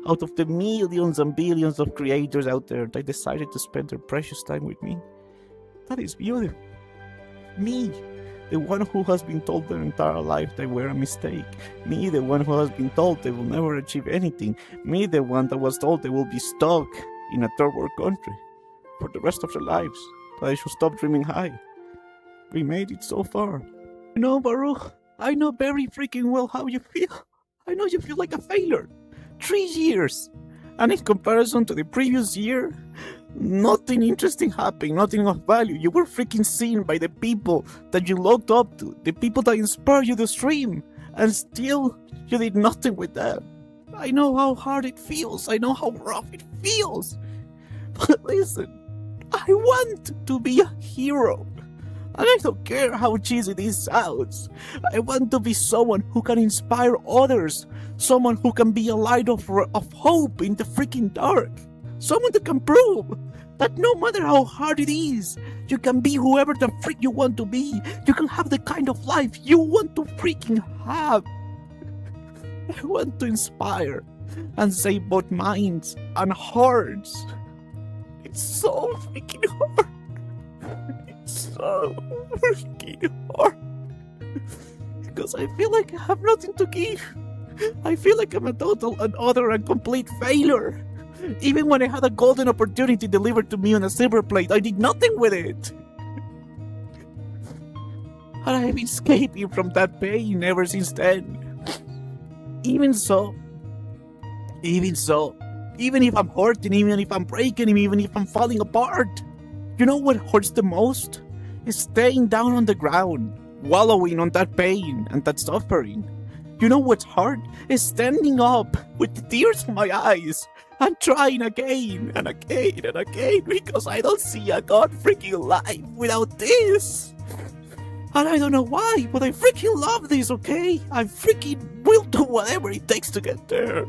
Out of the millions and billions of creators out there, they decided to spend their precious time with me. That is beautiful. Me, the one who has been told their entire life they were a mistake. Me, the one who has been told they will never achieve anything. Me, the one that was told they will be stuck in a third world country for the rest of their lives. That I should stop dreaming high. We made it so far. I know, Baruch. I know very freaking well how you feel. I know you feel like a failure. 3 years. And in comparison to the previous year, nothing interesting happened, nothing of value. You were freaking seen by the people that you looked up to, the people that inspired you to stream, and still you did nothing with them. I know how hard it feels, I know how rough it feels. But listen, I want to be a hero. And I don't care how cheesy this sounds. I want to be someone who can inspire others. Someone who can be a light of hope in the freaking dark. Someone that can prove that no matter how hard it is, you can be whoever the freak you want to be. You can have the kind of life you want to freaking have. I want to inspire and save both minds and hearts. It's so freaking hard. So freaking hard. Because I feel like I have nothing to give. I feel like I'm a total and utter and complete failure. Even when I had a golden opportunity delivered to me on a silver plate, I did nothing with it. And I have been escaping from that pain ever since then. Even if I'm hurting, even if I'm breaking, even if I'm falling apart, you know what hurts the most? Is staying down on the ground, wallowing on that pain and that suffering. You know what's hard? Is standing up with the tears in my eyes and trying again and again and again because I don't see a god freaking life without this. And I don't know why, but I freaking love this, okay? I freaking will do whatever it takes to get there.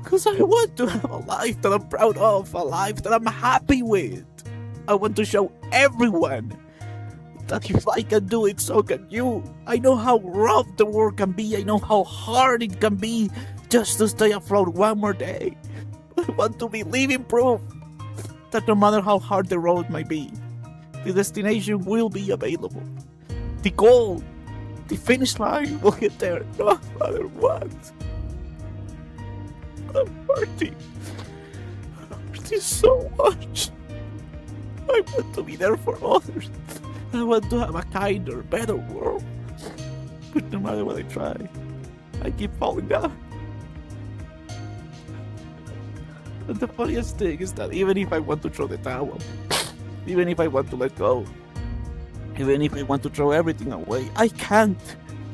Because I want to have a life that I'm proud of, a life that I'm happy with. I want to show everyone that if I can do it, so can you. I know how rough the world can be. I know how hard it can be just to stay afloat one more day. I want to be living proof that no matter how hard the road might be, the destination will be available. The goal, the finish line will get there no matter what. I'm hurting. I'm hurting so much. I want to be there for others. I want to have a kinder, better world. But no matter what I try, I keep falling down. And the funniest thing is that even if I want to throw the towel, even if I want to let go, even if I want to throw everything away, I can't.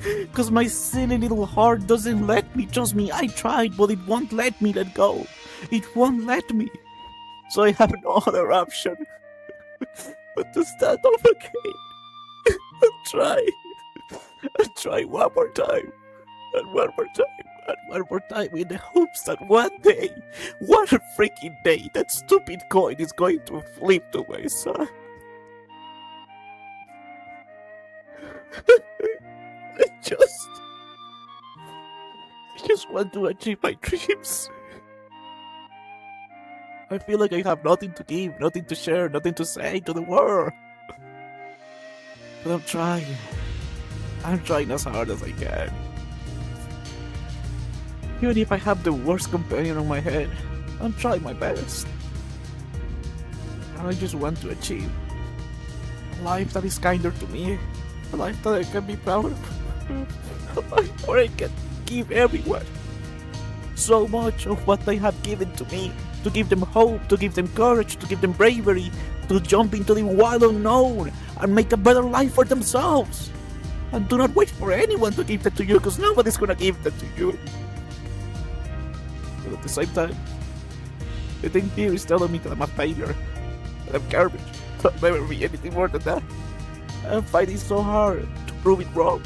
Because my silly little heart doesn't let me. Trust me, I tried, but it won't let me let go. It won't let me. So I have no other option But to stand up again and try, and try one more time, and one more time, and one more time, in the hopes that one day, one freaking day, that stupid coin is going to flip to my side. I just want to achieve my dreams. I feel like I have nothing to give, nothing to share, nothing to say to the world. But I'm trying. I'm trying as hard as I can. Even if I have the worst companion on my head, I'm trying my best. And I just want to achieve a life that is kinder to me, a life that I can be proud of, a life where I can give everyone so much of what they have given to me, to give them hope, to give them courage, to give them bravery, to jump into the wild unknown and make a better life for themselves. And do not wait for anyone to give that to you, because nobody's gonna give that to you. But at the same time, the thing here is telling me that I'm a failure, that I'm garbage, that I'll never be anything more than that. I'm fighting so hard to prove it wrong.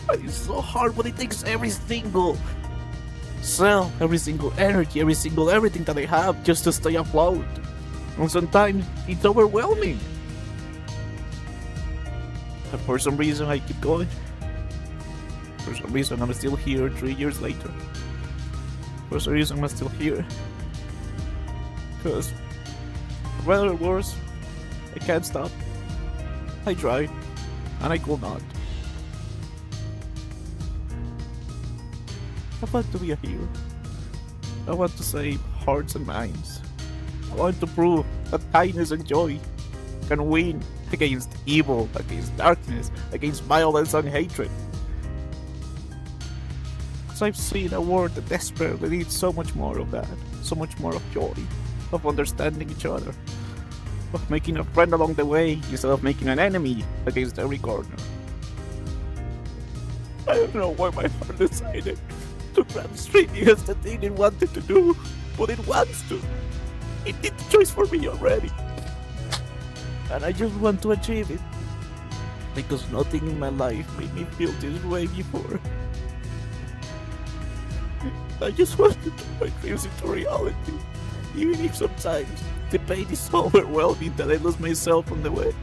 Fighting so hard, but it takes every single cell, every single energy, every single everything that I have just to stay afloat. And sometimes it's overwhelming. And for some reason I keep going. For some reason I'm still here 3 years later. For some reason I'm still here. Because, for better or worse, I can't stop. I tried, and I could not. I want to be a hero. I want to save hearts and minds. I want to prove that kindness and joy can win against evil, against darkness, against violence and hatred. Because I've seen a world that desperately needs so much more of that, so much more of joy, of understanding each other, of making a friend along the way instead of making an enemy against every corner. I don't know why my heart decided to grab streaming as the thing it wanted to do, but it wants to. It did the choice for me already. And I just want to achieve it. Because nothing in my life made me feel this way before. I just want to turn my dreams into reality. Even if sometimes the pain is so overwhelming that I lose myself on the way.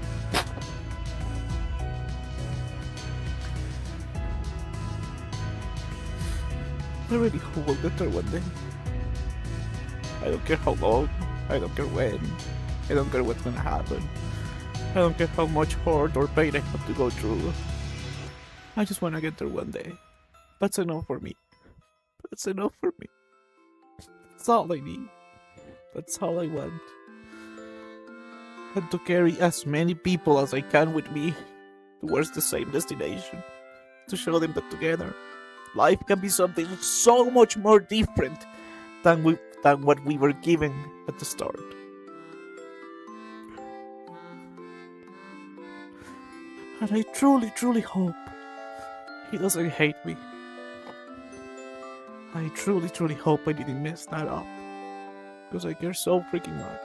I really hope I'll get there one day. I don't care how long, I don't care when, I don't care what's gonna happen. I don't care how much hurt or pain I have to go through. I just wanna get there one day. That's enough for me. That's enough for me. That's all I need. That's all I want. And to carry as many people as I can with me towards the same destination. To show them that together, life can be something so much more different than what we were given at the start. And I truly, truly hope he doesn't hate me. I truly, truly hope I didn't mess that up. Because I care so freaking much.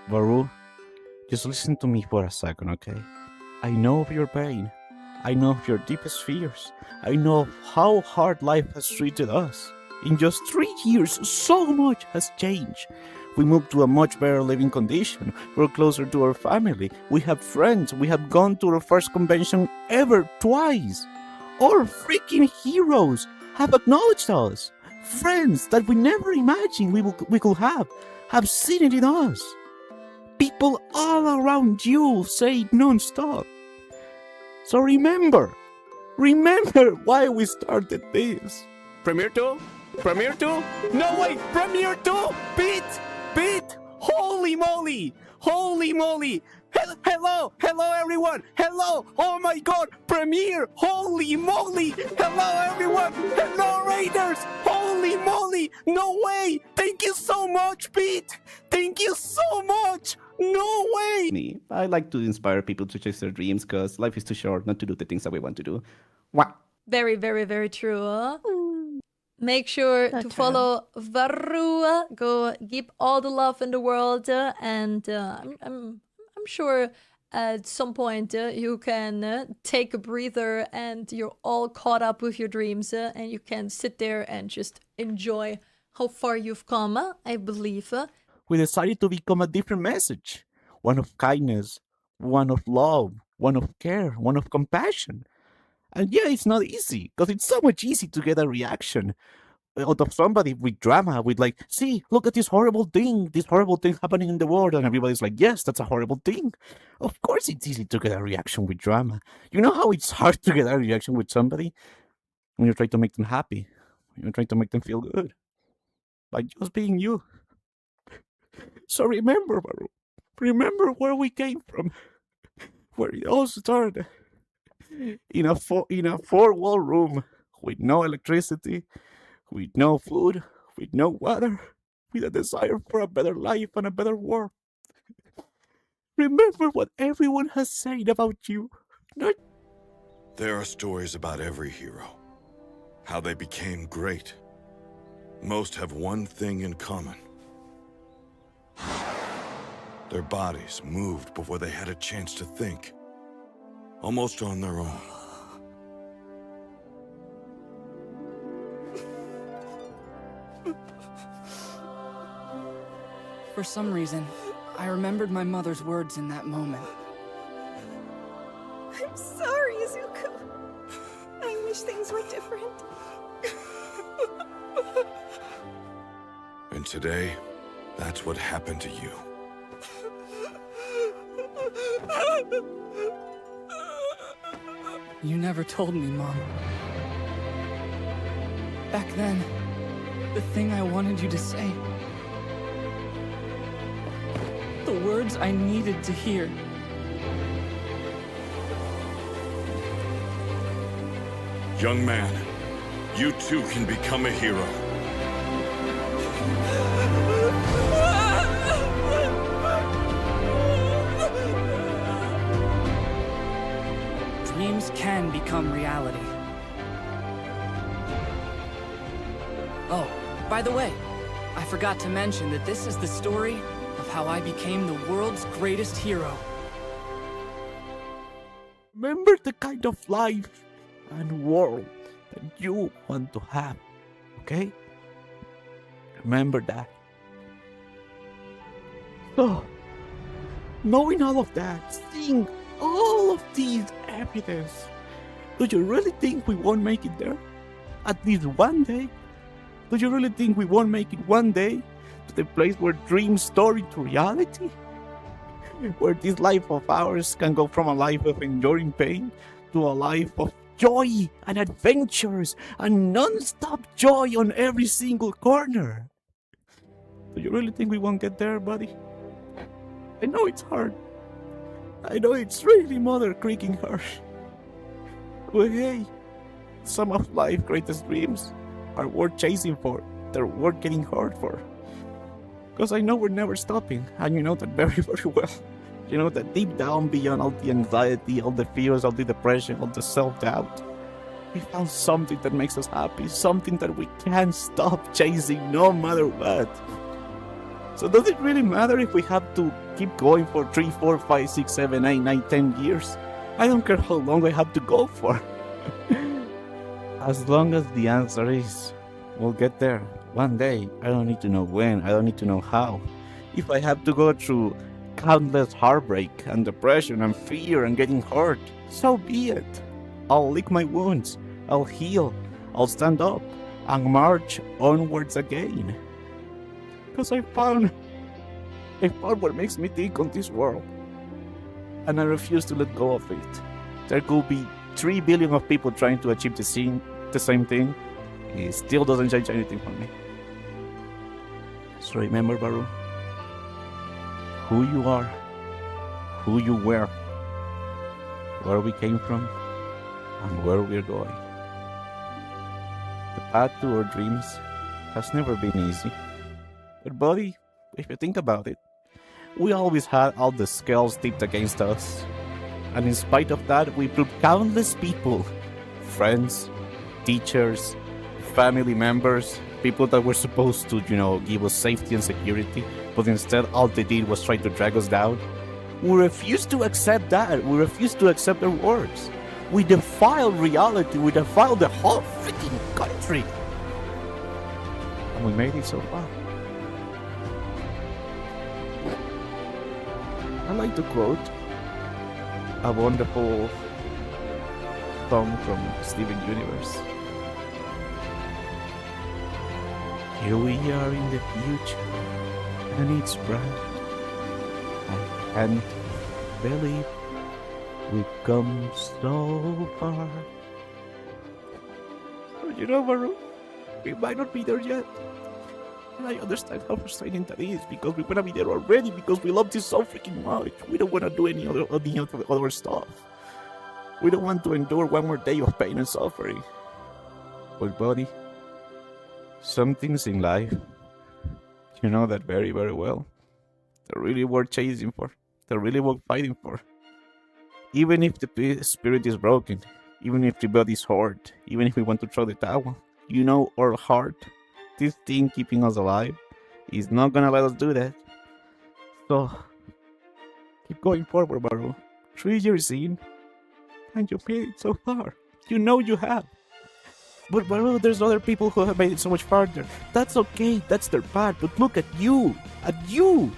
Baru, just listen to me for a second, okay? I know of your pain. I know of your deepest fears. I know of how hard life has treated us. In just 3 years, so much has changed. We moved to a much better living condition. We're closer to our family. We have friends. We have gone to our first convention ever twice. Our freaking heroes have acknowledged us. Friends that we never imagined we could have seen it in us. People all around you say it non-stop. So remember why we started this. Premiere 2? Premiere 2? No way! Premiere 2! Beat! Holy moly! Hello everyone! Hello! Oh my god! Premiere! Holy moly! Hello everyone! Hello Raiders! Holy moly! No way! Thank you so much, Pete! Thank you so much! No way! Me. I like to inspire people to chase their dreams because life is too short not to do the things that we want to do. Wow. Very, very, very true. Make sure That's to true. follow Varua. Go give all the love in the world, and I'm sure at some point you can take a breather, and you're all caught up with your dreams, and you can sit there and just enjoy how far you've come. I believe. We decided to become a different message, one of kindness, one of love, one of care, one of compassion. And yeah, it's not easy, because it's so much easy to get a reaction out of somebody with drama, with like, see, look at this horrible thing happening in the world, and everybody's like, yes, that's a horrible thing. Of course it's easy to get a reaction with drama. You know how it's hard to get a reaction with somebody? When you try to make them happy, when you try to make them feel good, by just being you. So remember, Baru, remember where we came from, where it all started. In a four-wall room with no electricity, with no food, with no water, with a desire for a better life and a better world. Remember what everyone has said about you. Not There are stories about every hero, how they became great. Most have one thing in common. Their bodies moved before they had a chance to think, almost on their own. For some reason, I remembered my mother's words in that moment. I'm sorry, Izuku. I wish things were different. And today, that's what happened to you. You never told me, Mom. Back then, the thing I wanted you to say. The words I needed to hear. Young man, you too can become a hero. Dreams can become reality. Oh, by the way, I forgot to mention that this is the story of how I became the world's greatest hero. remember the kind of life and world that you want to have, okay? Remember that. So, knowing all of that, seeing all of these evidence, do you really think we won't make it there? At least one day? Do you really think we won't make it one day to the place where dreams turn into reality? Where this life of ours can go from a life of enduring pain to a life of joy and adventures and non-stop joy on every single corner. Do you really think we won't get there, buddy? I know it's hard. I know it's really mother-creaking harsh. But hey, some of life's greatest dreams are worth chasing for. They're worth getting hard for. Because I know we're never stopping, and you know that very, very well. You know that deep down, beyond all the anxiety, all the fears, all the depression, all the self-doubt, we found something that makes us happy, something that we can't stop chasing no matter what. So does it really matter if we have to keep going for 3, 4, 5, 6, 7, 8, 9, 10 years? I don't care how long I have to go for. As long as the answer is, we'll get there one day. I don't need to know when, I don't need to know how. If I have to go through countless heartbreak and depression and fear and getting hurt, so be it. I'll lick my wounds, I'll heal, I'll stand up and march onwards again. Because I found what makes me think on this world. And I refuse to let go of it. There could be 3 billion of people trying to achieve the same thing. It still doesn't change anything for me. So remember, Baru, who you are, who you were, where we came from, and where we're going. The path to our dreams has never been easy. But buddy, if you think about it, we always had all the scales tipped against us. And in spite of that, we proved countless people, friends, teachers, family members, people that were supposed to, give us safety and security, but instead all they did was try to drag us down. We refused to accept that. We refused to accept their words. We defiled reality. We defiled the whole freaking country. And we made it so far. I like to quote a wonderful song from Steven Universe. Here we are in the future, and it's bright. I can't believe we've come so far. But Maru, we might not be there yet. And I understand how frustrating that is, because we want to be there already, because we love this so freaking much. We don't want to do any other stuff. We don't want to endure one more day of pain and suffering. But buddy, some things in life, you know that very, very well, they're really worth chasing for. They're really worth fighting for. Even if the spirit is broken, even if the body is hurt, even if we want to throw the towel, our heart, this thing keeping us alive, is not gonna let us do that. So, keep going forward, Baru. 3 years in, and you made it so far. You have. But Baru, there's other people who have made it so much farther. That's okay, that's their path, but look at you! At you!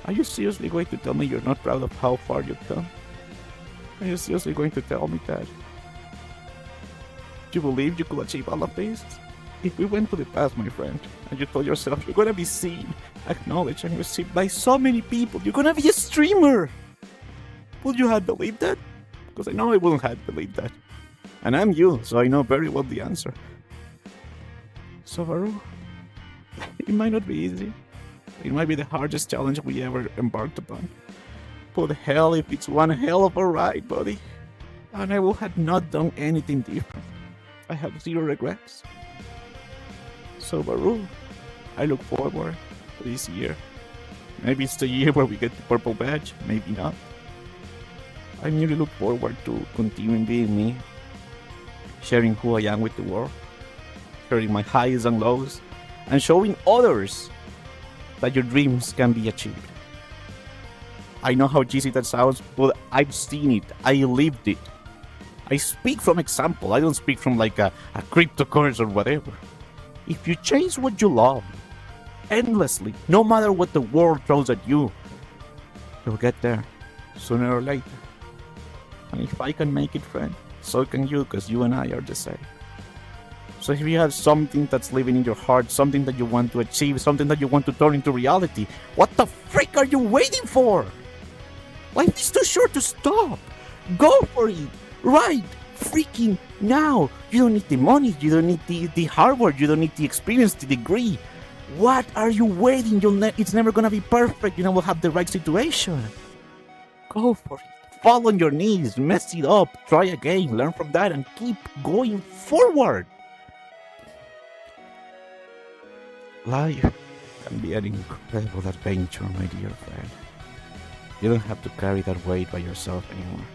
Are you seriously going to tell me you're not proud of how far you've come? Are you seriously going to tell me that you believe you could achieve all of this? If we went to the past, my friend, and you told yourself you're gonna be seen, acknowledged, and received by so many people, you're gonna be a streamer! Would you have believed that? Because I know I wouldn't have believed that. And I'm you, so I know very well the answer. So, Baru, it might not be easy. It might be the hardest challenge we ever embarked upon. But hell if it's one hell of a ride, buddy. And I would have not done anything different. I have zero regrets. So, Baru, I look forward to this year. Maybe it's the year where we get the purple badge, maybe not. I really look forward to continuing being me, sharing who I am with the world, sharing my highs and lows, and showing others that your dreams can be achieved. I know how cheesy that sounds, but I've seen it. I lived it. I speak from example. I don't speak from like a cryptocurrency or whatever. If you chase what you love endlessly, no matter what the world throws at you, you'll get there sooner or later. And if I can make it, friend, so can you, because you and I are the same. So if you have something that's living in your heart, something that you want to achieve, something that you want to turn into reality, what the frick are you waiting for? Life is too short to stop. Go for it. Right freaking now. You don't need the money. You don't need the hardware. You don't need the experience, the degree. What are you waiting? It's never going to be perfect. We'll have the right situation. Go for it. Fall on your knees. Mess it up. Try again. Learn from that and keep going forward. Life can be an incredible adventure, my dear friend. You don't have to carry that weight by yourself anymore.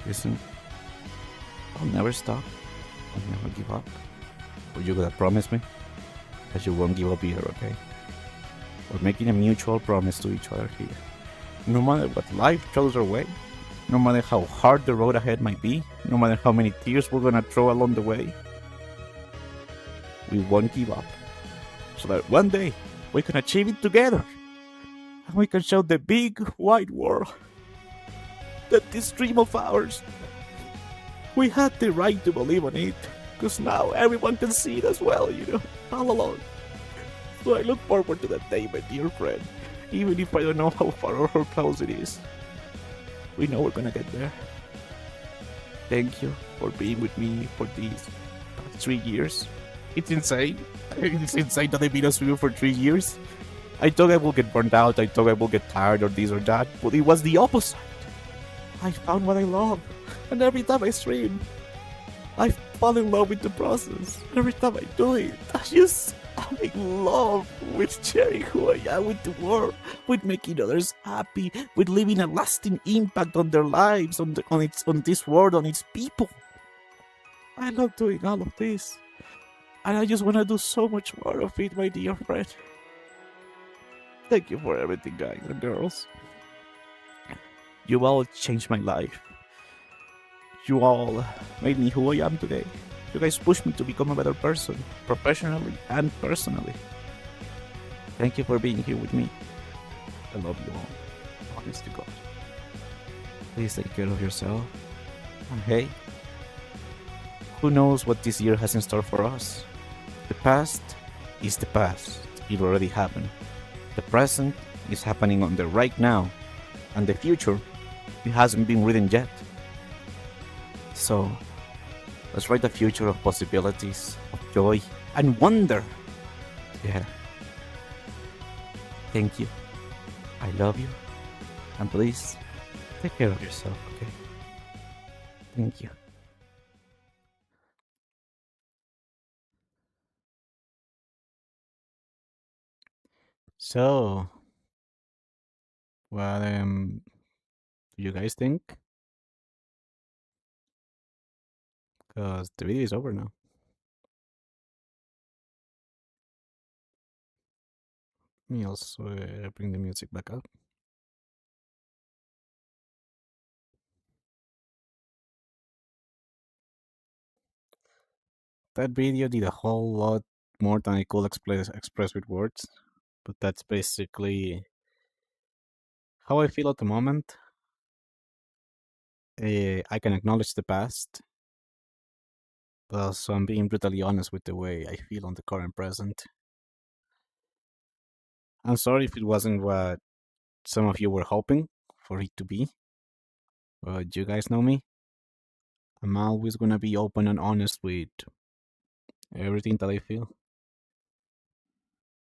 Listen, I'll never stop. I'll never give up. But you gotta promise me that you won't give up either, okay? We're making a mutual promise to each other here. No matter what life throws our way, no matter how hard the road ahead might be, no matter how many tears we're gonna throw along the way, we won't give up. So that one day we can achieve it together. And we can show the big wide world that this dream of ours, we had the right to believe on it. Because now everyone can see it as well, all along. So I look forward to that day, my dear friend. Even if I don't know how far or how close it is. We know we're gonna get there. Thank you for being with me for these past 3 years. It's insane. It's insane that I've been a streamer for 3 years. I thought I will get burned out, I thought I will get tired or this or that, but it was the opposite. I found what I love, and every time I stream, I fall in love with the process. Every time I do it, I'm in love with sharing who I am with the world, with making others happy, with leaving a lasting impact on their lives, on this world, on its people. I love doing all of this. And I just want to do so much more of it, my dear friend. Thank you for everything, guys and girls. You all changed my life. You all made me who I am today. You guys pushed me to become a better person, professionally and personally. Thank you for being here with me. I love you all. Honest to God. Please take care of yourself. And hey, who knows what this year has in store for us? The past is the past. It already happened. The present is happening on the right now. And the future, it hasn't been written yet. So, let's write a future of possibilities, of joy, and wonder. Yeah. Thank you. I love you. And please, take care of yourself, okay? Thank you. So, what do you guys think? Because the video is over now. Let me also bring the music back up. That video did a whole lot more than I could express with words, but that's basically how I feel at the moment. I can acknowledge the past, but also I'm being brutally honest with the way I feel on the current present. I'm sorry if it wasn't what some of you were hoping for it to be, but you guys know me. I'm always gonna be open and honest with everything that I feel,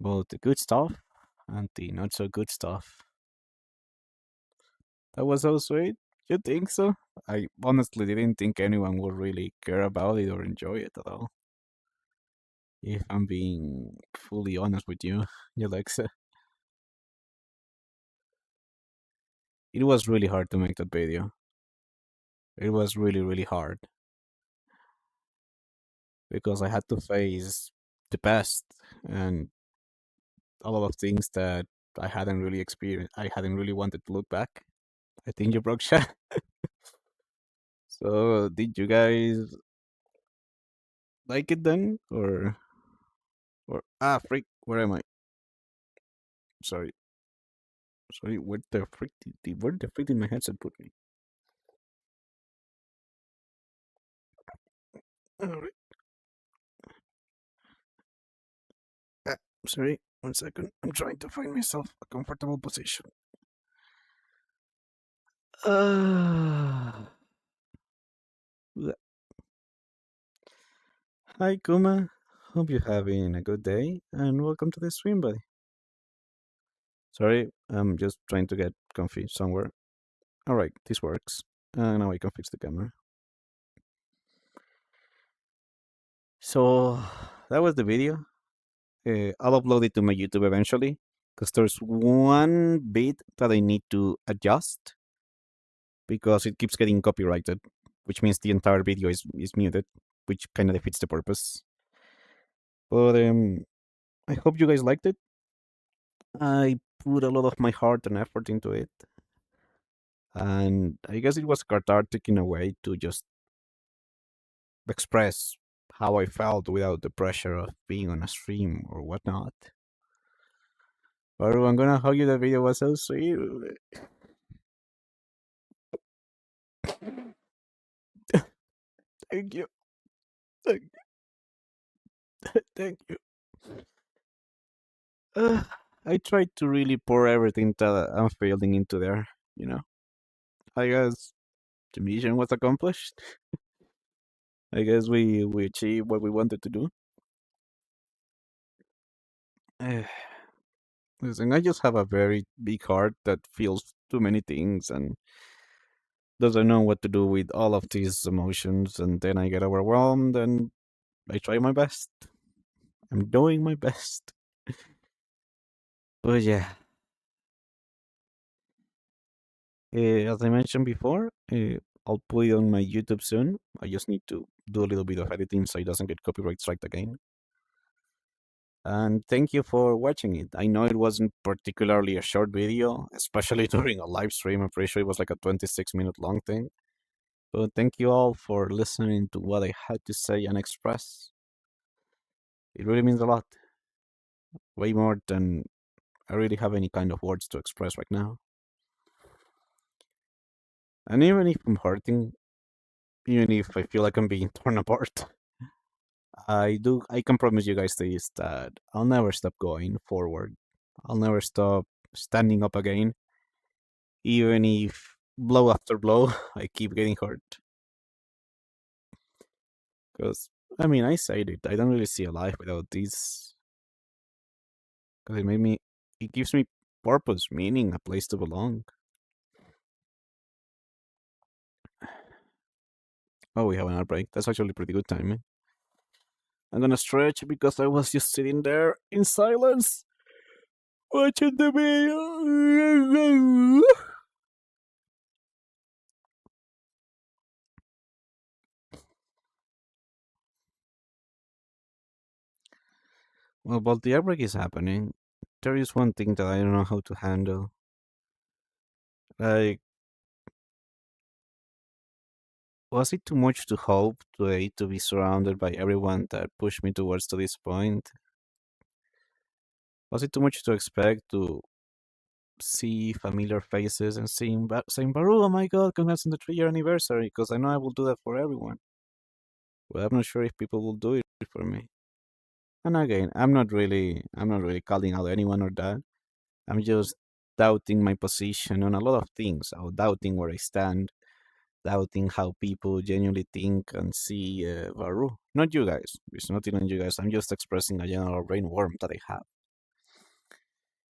both the good stuff and the not so good stuff. That was so sweet. You think so? I honestly didn't think anyone would really care about it or enjoy it at all. If I'm being fully honest with you, Alexa. It was really hard to make that video. It was really, really hard. Because I had to face the past and a lot of things that I hadn't really experienced. I hadn't really wanted to look back. I think you broke chat. So, did you guys like it then? Freak, where am I? Sorry. Sorry, where the freak did my headset put me? Alright. Ah, sorry, 1 second. I'm trying to find myself a comfortable position. Bleh. Hi, Kuma. Hope you're having a good day, and welcome to the stream, buddy. Sorry, I'm just trying to get comfy somewhere. Alright, this works. Now I can fix the camera. So, that was the video. I'll upload it to my YouTube eventually, because there's one bit that I need to adjust, because it keeps getting copyrighted, which means the entire video is muted, which kind of defeats the purpose. But I hope you guys liked it. I put a lot of my heart and effort into it, and I guess it was cathartic in a way to just express how I felt without the pressure of being on a stream or whatnot. But I'm gonna hug you. The video was so sweet. Thank you. Thank you. Thank you. I tried to really pour everything that I'm feeling into there, you know. I guess the mission was accomplished. I guess we achieved what we wanted to do. Listen, I just have a very big heart that feels too many things and doesn't know what to do with all of these emotions, and then I get overwhelmed and I try my best. I'm doing my best. But yeah. As I mentioned before, I'll put it on my YouTube soon. I just need to do a little bit of editing so it doesn't get copyright striked again. And thank you for watching it. I know it wasn't particularly a short video, especially during a live stream. I'm pretty sure it was like a 26-minute long thing. But thank you all for listening to what I had to say and express. It really means a lot. Way more than I really have any kind of words to express right now. And even if I'm hurting, even if I feel like I'm being torn apart, I can promise you guys this, that I'll never stop going forward. I'll never stop standing up again, even if blow after blow I keep getting hurt. Because, I mean, I said it, I don't really see a life without this. Because it gives me purpose, meaning, a place to belong. Oh, we have an outbreak. That's actually pretty good timing. I'm gonna stretch because I was just sitting there in silence, watching the video. Well, while the outbreak is happening, there is one thing that I don't know how to handle. Like, was it too much to hope today to be surrounded by everyone that pushed me towards to this point? Was it too much to expect to see familiar faces and saying, Baru, oh my god, congrats on the 3-year anniversary, because I know I will do that for everyone. Well, I'm not sure if people will do it for me. And again, I'm not really calling out anyone or that. I'm just doubting my position on a lot of things, or doubting where I stand, doubting how people genuinely think and see Varu. Not you guys. It's nothing on you guys. I'm just expressing a general brain worm that I have.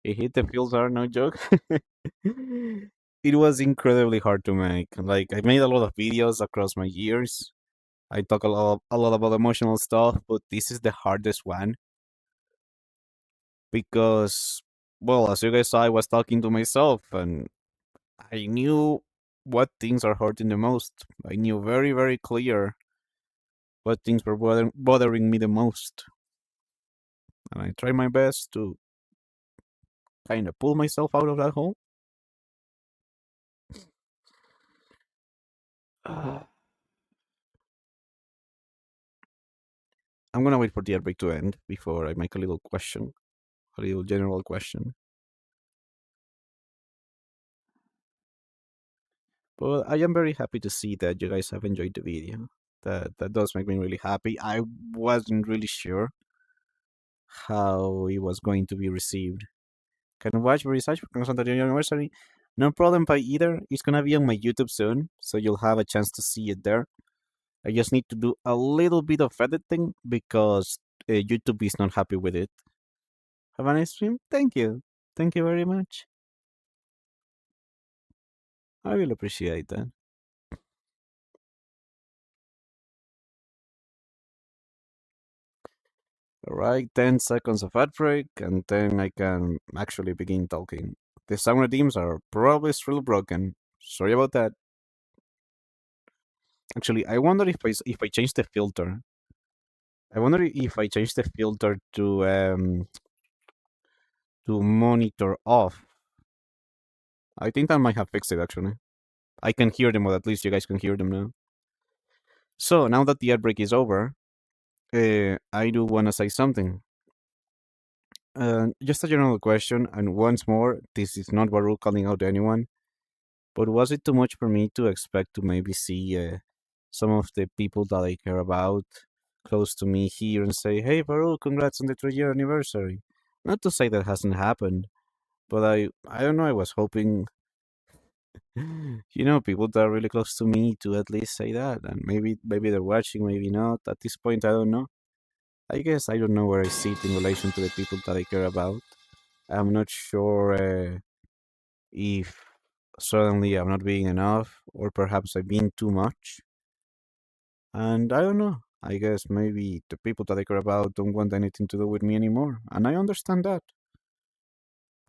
It hit the filter, no joke. It was incredibly hard to make. Like, I made a lot of videos across my years. I talk a lot about emotional stuff, but this is the hardest one. Because, well, as you guys saw, I was talking to myself, and I knew what things are hurting the most. I knew very, very clear what things were bothering me the most. And I tried my best to kind of pull myself out of that hole. I'm gonna wait for the outbreak to end before I make a little general question. But I am very happy to see that you guys have enjoyed the video. That does make me really happy. I wasn't really sure how it was going to be received. Can watch the research for Constantine Anniversary. No problem by either. It's gonna be on my YouTube soon, so you'll have a chance to see it there. I just need to do a little bit of editing because YouTube is not happy with it. Have a nice stream. Thank you. Thank you very much. I will appreciate that. Alright, 10 seconds of ad break, and then I can actually begin talking. The sound redeems are probably still broken. Sorry about that. Actually, I wonder if I change the filter. I wonder if I change the filter to monitor off. I think that might have fixed it actually. I can hear them, or at least you guys can hear them now. So now that the ad break is over, I do want to say something. Just a general question, and once more, this is not Baruch calling out anyone, but was it too much for me to expect to maybe see some of the people that I care about close to me here and say, hey Baruch, congrats on the 3-year anniversary? Not to say that hasn't happened, but I don't know, I was hoping, people that are really close to me to at least say that, and maybe they're watching, maybe not. At this point, I don't know. I guess I don't know where I sit in relation to the people that I care about. I'm not sure if suddenly I'm not being enough, or perhaps I'm being too much. And I don't know. I guess maybe the people that I care about don't want anything to do with me anymore, and I understand that.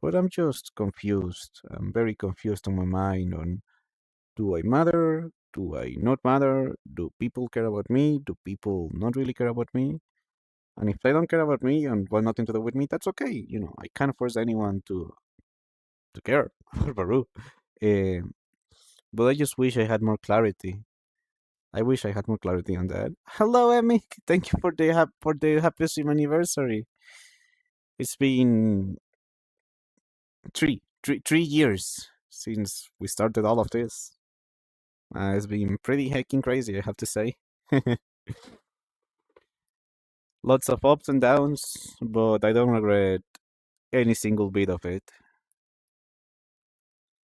But I'm just confused. I'm very confused on my mind on, do I matter? Do I not matter? Do people care about me? Do people not really care about me? And if they don't care about me and want nothing to do with me, that's okay. I can't force anyone to care for Baru. But I just wish I had more clarity. I wish I had more clarity on that. Hello, Emmy. Thank you for the happiest anniversary. It's been three years since we started all of this. It's been pretty heckin' crazy, I have to say. Lots of ups and downs, but I don't regret any single bit of it.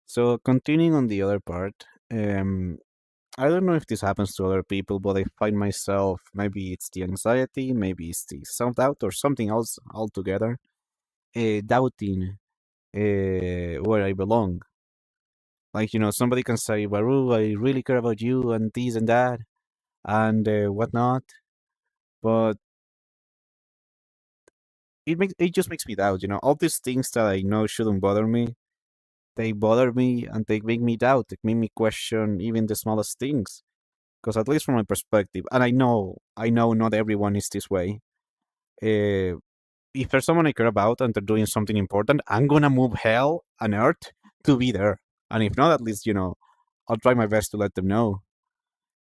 So continuing on the other part, I don't know if this happens to other people, but I find myself, maybe it's the anxiety, maybe it's the self-doubt or something else altogether, doubting where I belong. Like, somebody can say, Baru, I really care about you and this and that and whatnot, but it just makes me doubt, all these things that I know shouldn't bother me, they bother me and they make me doubt, they make me question even the smallest things. Because at least from my perspective, and I know not everyone is this way. If there's someone I care about and they're doing something important, I'm gonna move hell and earth to be there. And if not, at least I'll try my best to let them know.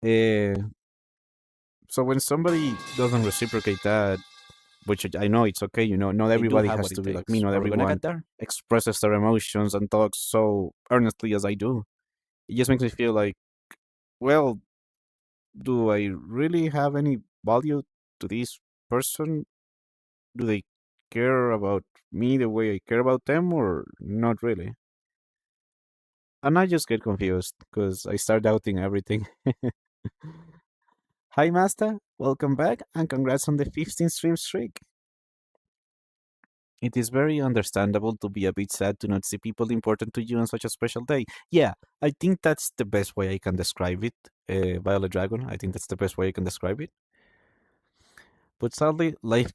So when somebody doesn't reciprocate that, which I know it's okay, not everybody has to be like me. Not everyone expresses their emotions and talks so earnestly as I do. It just makes me feel like, well, do I really have any value to this person? Do they care about me the way I care about them, or not really? And I just get confused because I start doubting everything. Hi, Master. Welcome back, and congrats on the 15 stream streak. It is very understandable to be a bit sad to not see people important to you on such a special day. Yeah, I think that's the best way I can describe it, Violet Dragon. I think that's the best way I can describe it. But sadly, life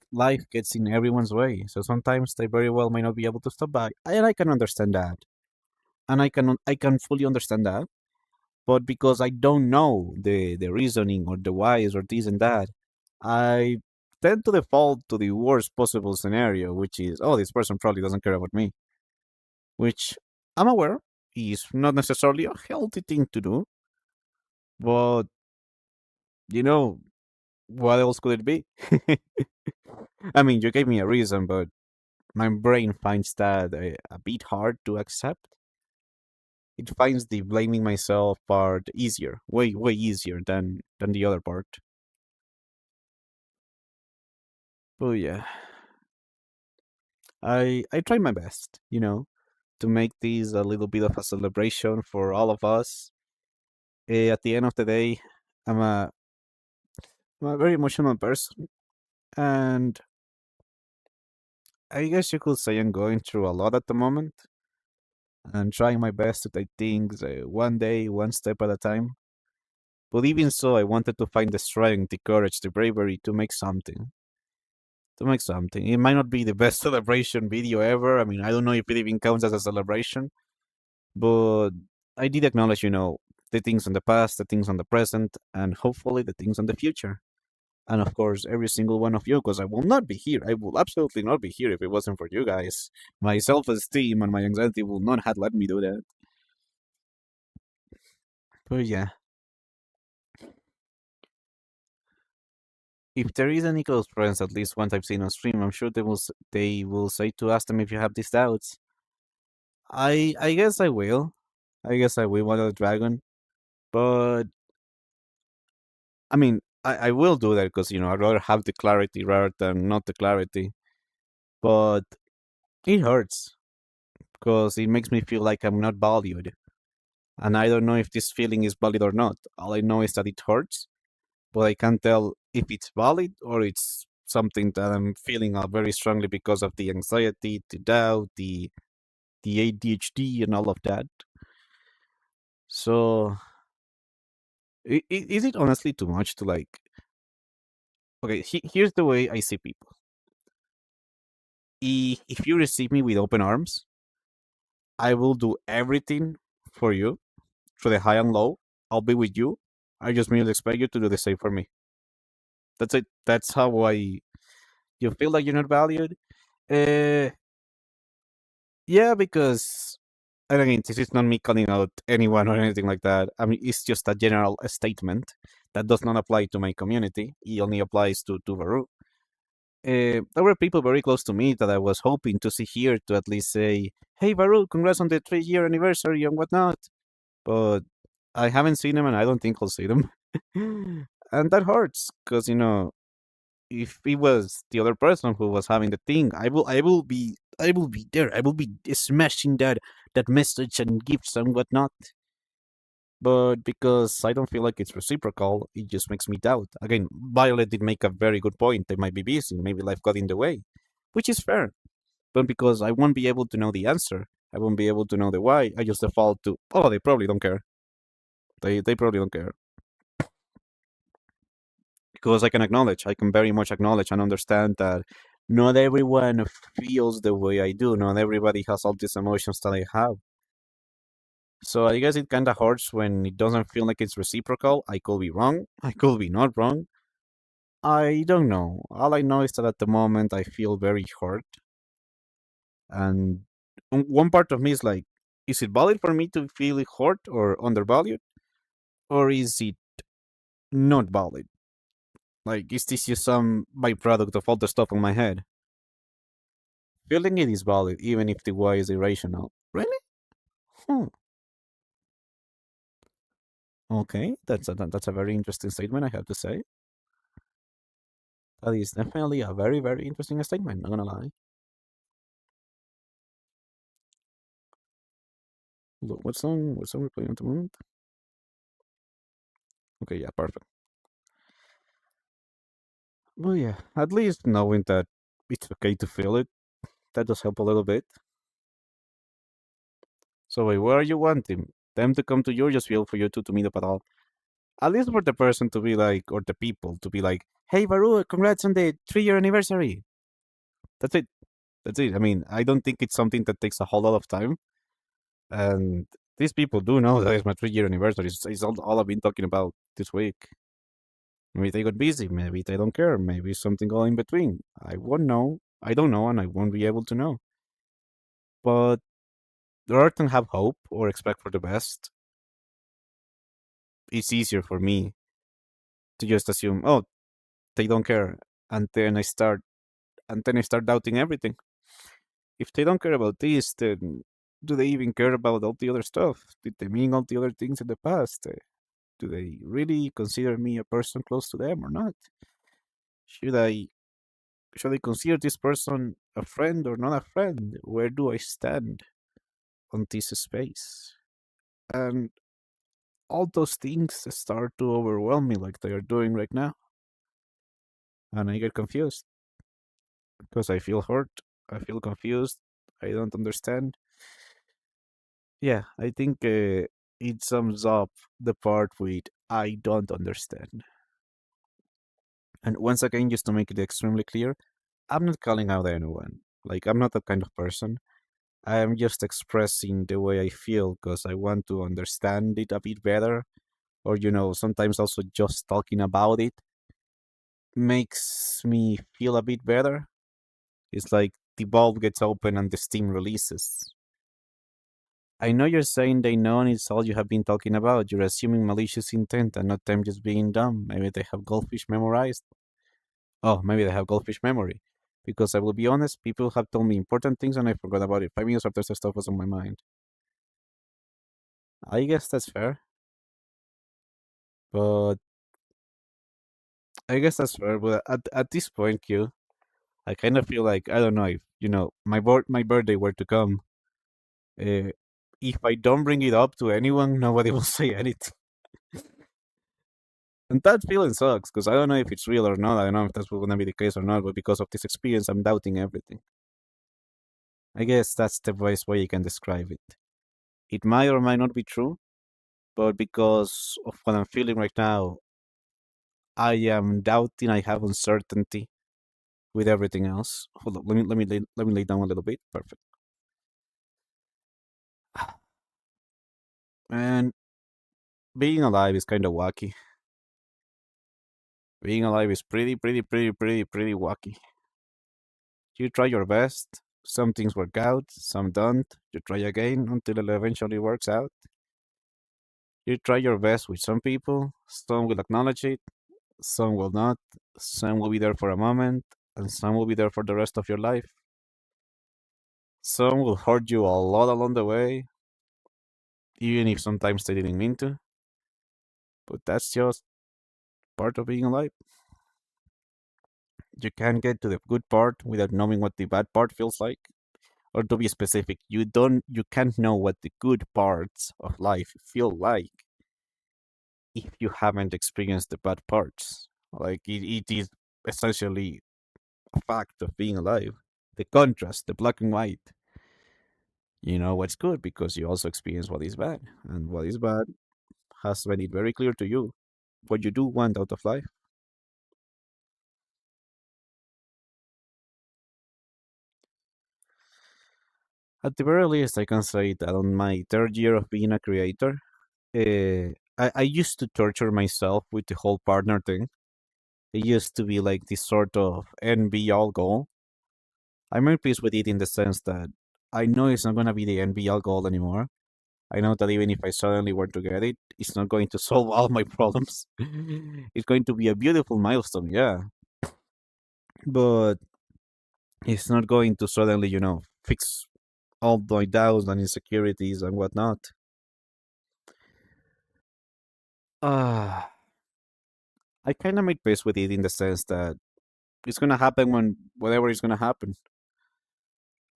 gets in everyone's way, so sometimes they very well may not be able to stop by, and I can understand that, and I can fully understand that. But because I don't know the reasoning or the whys or this and that, I tend to default to the worst possible scenario, which is, oh, this person probably doesn't care about me, which I'm aware is not necessarily a healthy thing to do, but what else could it be? I mean, you gave me a reason, but my brain finds that a bit hard to accept. It finds the blaming myself part easier, way easier than the other part. But yeah, I try my best, to make this a little bit of a celebration for all of us. At the end of the day, I'm a I'm a very emotional person, and I guess you could say I'm going through a lot at the moment, and trying my best to take things one day, one step at a time. But even so, I wanted to find the strength, the courage, the bravery to make something. To make something. It might not be the best celebration video ever. I mean, I don't know if it even counts as a celebration, but I did acknowledge, the things in the past, the things on the present, and hopefully the things on the future. And of course, every single one of you, because I will not be here. I will absolutely not be here if it wasn't for you guys. My self esteem and my anxiety will not have let me do that. But yeah. If there is any close friends, at least once I've seen on stream, I'm sure they will say to ask them if you have these doubts. I guess I will. I guess I will want a dragon. But I mean, I will do that because I'd rather have the clarity rather than not the clarity. But it hurts because it makes me feel like I'm not valued. And I don't know if this feeling is valid or not. All I know is that it hurts, but I can't tell if it's valid or it's something that I'm feeling very strongly because of the anxiety, the doubt, the ADHD, and all of that. So, is it honestly too much to like? Okay, here's the way I see people. If you receive me with open arms, I will do everything for you, through the high and low. I'll be with you. I just merely expect you to do the same for me. That's it. That's how I. You feel like you're not valued. Uh, yeah, because and again, this is not me calling out anyone or anything like that. I mean, it's just a general statement that does not apply to my community. It only applies to Varu. There were people very close to me that I was hoping to see here to at least say, "Hey, Varu, congrats on the 3-year anniversary and whatnot." But I haven't seen them, and I don't think I'll see them. And that hurts because if it was the other person who was having the thing, I will be there. I will be smashing that message and gifts and whatnot. But because I don't feel like it's reciprocal, it just makes me doubt. Again, Violet did make a very good point. They might be busy, maybe life got in the way, which is fair. But because I won't be able to know the answer, I won't be able to know the why. I just default to, oh, they probably don't care. They probably don't care. Because I can very much acknowledge and understand that not everyone feels the way I do. Not everybody has all these emotions that I have. So I guess it kind of hurts when it doesn't feel like it's reciprocal. I could be wrong. I could be not wrong. I don't know. All I know is that at the moment I feel very hurt. And one part of me is like, is it valid for me to feel hurt or undervalued? Or is it not valid? Like, is this just some byproduct of all the stuff in my head? Feeling it is valid, even if the why is irrational. Really? Hmm. Okay, that's a very interesting statement, I have to say. That is definitely a very, very interesting statement, not gonna lie. Look, what song we're playing at the moment? Okay, yeah, perfect. Well, yeah, at least knowing that it's okay to feel it, that does help a little bit. So wait, what are you wanting? Them to come to you or just feel for you to meet up at all? At least for the person to be like, or the people to be like, hey, Baru, congrats on the 3-year anniversary. That's it. That's it. I mean, I don't think it's something that takes a whole lot of time. And these people do know that it's my 3-year anniversary. It's all I've been talking about this week. Maybe they got busy. Maybe they don't care. Maybe something all in between. I won't know. I don't know, and I won't be able to know. But rather than have hope or expect for the best, it's easier for me to just assume, oh, they don't care, and then I start doubting everything. If they don't care about this, then do they even care about all the other stuff? Did they mean all the other things in the past? Do they really consider me a person close to them or not? Should I should I consider this person a friend or not a friend? Where do I stand on this space? And all those things start to overwhelm me like they are doing right now. And I get confused because I feel hurt. I feel confused. I don't understand. Yeah, I think it sums up the part with I don't understand. And once again, just to make it extremely clear, I'm not calling out anyone. Like, I'm not that kind of person. I am just expressing the way I feel because I want to understand it a bit better. Or, sometimes also just talking about it makes me feel a bit better. It's like the bulb gets open and the steam releases. I know you're saying they know and it's all you have been talking about. You're assuming malicious intent and not them just being dumb. Maybe they have goldfish memorized. Oh, maybe they have goldfish memory. Because I will be honest, people have told me important things and I forgot about it. 5 minutes after the stuff was on my mind. I guess that's fair. But I guess that's fair. But at this point, Q, I kind of feel like I don't know if my birthday were to come. If I don't bring it up to anyone, nobody will say anything. And that feeling sucks because I don't know if it's real or not. I don't know if that's gonna be the case or not. But because of this experience, I'm doubting everything. I guess that's the best way you can describe it. It might or might not be true, but because of what I'm feeling right now, I am doubting. I have uncertainty with everything else. Hold on, let me lay down a little bit. Perfect. And being alive is kind of wacky. Being alive is pretty wacky. You try your best. Some things work out, some don't. You try again until it eventually works out. You try your best with some people. Some will acknowledge it, some will not. Some will be there for a moment, and some will be there for the rest of your life. Some will hurt you a lot along the way, even if sometimes they didn't mean to. But that's just part of being alive. You can't get to the good part without knowing what the bad part feels like. Or to be specific, you can't know what the good parts of life feel like if you haven't experienced the bad parts. Like it is essentially a fact of being alive. The contrast, the black and white. You know what's good because you also experience what is bad. And what is bad has made it very clear to you what you do want out of life. At the very least, I can say that on my third year of being a creator, I used to torture myself with the whole partner thing. It used to be like this sort of end be all goal. I'm at peace with it in the sense that I know it's not going to be the end be all goal anymore. I know that even if I suddenly were to get it, it's not going to solve all my problems. It's going to be a beautiful milestone, yeah. But it's not going to suddenly, fix all my doubts and insecurities and whatnot. Uh, I kind of made peace with it in the sense that it's going to happen when whatever is going to happen.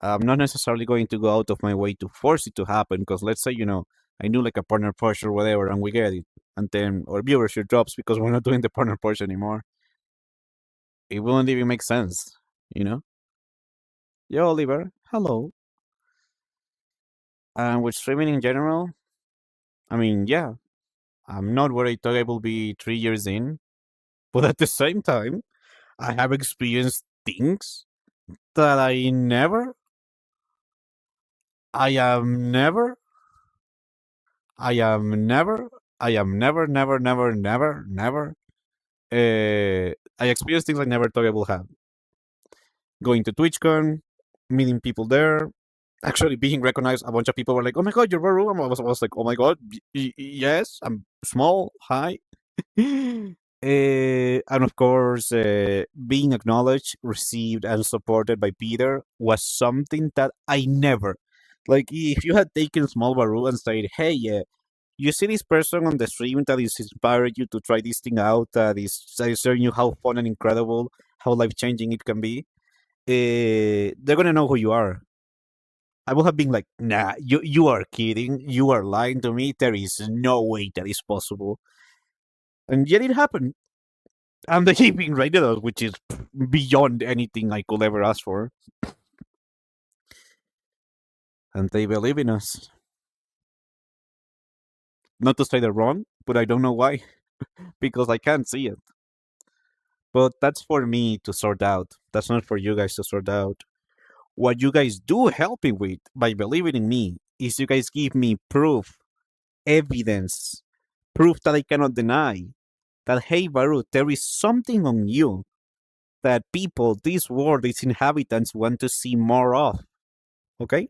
I'm not necessarily going to go out of my way to force it to happen because let's say, I do like a partner push or whatever and we get it. And then our viewership drops because we're not doing the partner push anymore. It wouldn't even make sense, you know? Yeah, Oliver, hello. And with streaming in general, I mean, yeah, I'm not where I thought I will be 3 years in, but at the same time, I have experienced things that I am never, I am never, I am never, never, never, never, never. I experienced things I never thought I would have. Going to TwitchCon, meeting people there, actually being recognized. A bunch of people were like, "Oh my god, you're Baru!" I was like, "Oh my god, yes, I'm small, hi." And of course, being acknowledged, received, and supported by Peter was something that I never, like, if you had taken Small Baru and said, "Hey, you see this person on the stream that is inspired you to try this thing out, that is showing you how fun and incredible, how life changing it can be," they're gonna know who you are. I would have been like, "Nah, you are kidding. You are lying to me. There is no way that is possible." And yet it happened. And they even rated us, which is beyond anything I could ever ask for. And they believe in us. Not to say they're wrong, but I don't know why. Because I can't see it. But that's for me to sort out. That's not for you guys to sort out. What you guys do help me with by believing in me is you guys give me proof, evidence, proof that I cannot deny. That, hey, Baru, there is something on you that people, this world, its inhabitants want to see more of. Okay?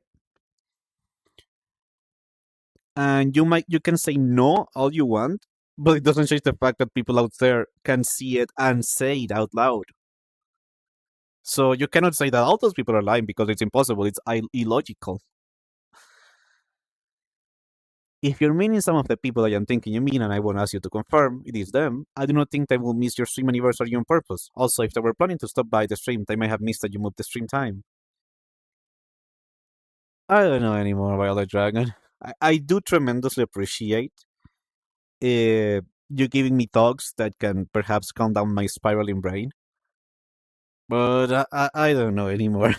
And you can say no all you want, but it doesn't change the fact that people out there can see it and say it out loud. So you cannot say that all those people are lying because it's impossible. It's illogical. If you're meaning some of the people I am thinking you mean, and I won't ask you to confirm it is them, I do not think they will miss your stream anniversary on purpose. Also, if they were planning to stop by the stream, they may have missed that you moved the stream time. I don't know anymore, Violet Dragon. I do tremendously appreciate you giving me talks that can perhaps calm down my spiraling brain. But I don't know anymore.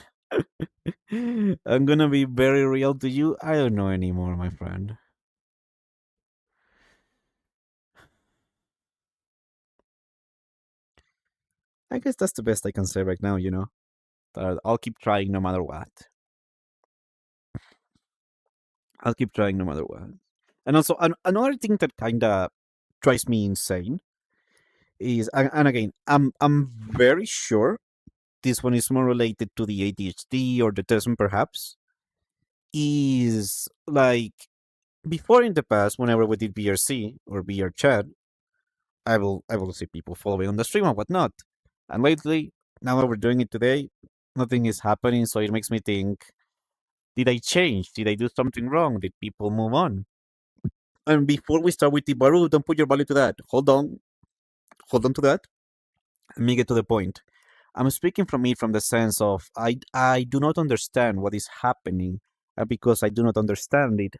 I'm gonna be very real to you. I don't know anymore, my friend. I guess that's the best I can say right now, That I'll keep trying no matter what. I'll keep trying no matter what. And also, another thing that kind of drives me insane is, and again, I'm very sure this one is more related to the ADHD or the autism, perhaps. Is like before in the past, whenever we did BRC or BR chat, I will see people following on the stream and whatnot. And lately, now that we're doing it today, nothing is happening. So it makes me think: did I change? Did I do something wrong? Did people move on? And before we start with the Baru, don't put your value to that. Hold on to that. Let me get to the point. I'm speaking from it from the sense of I do not understand what is happening, and because I do not understand it,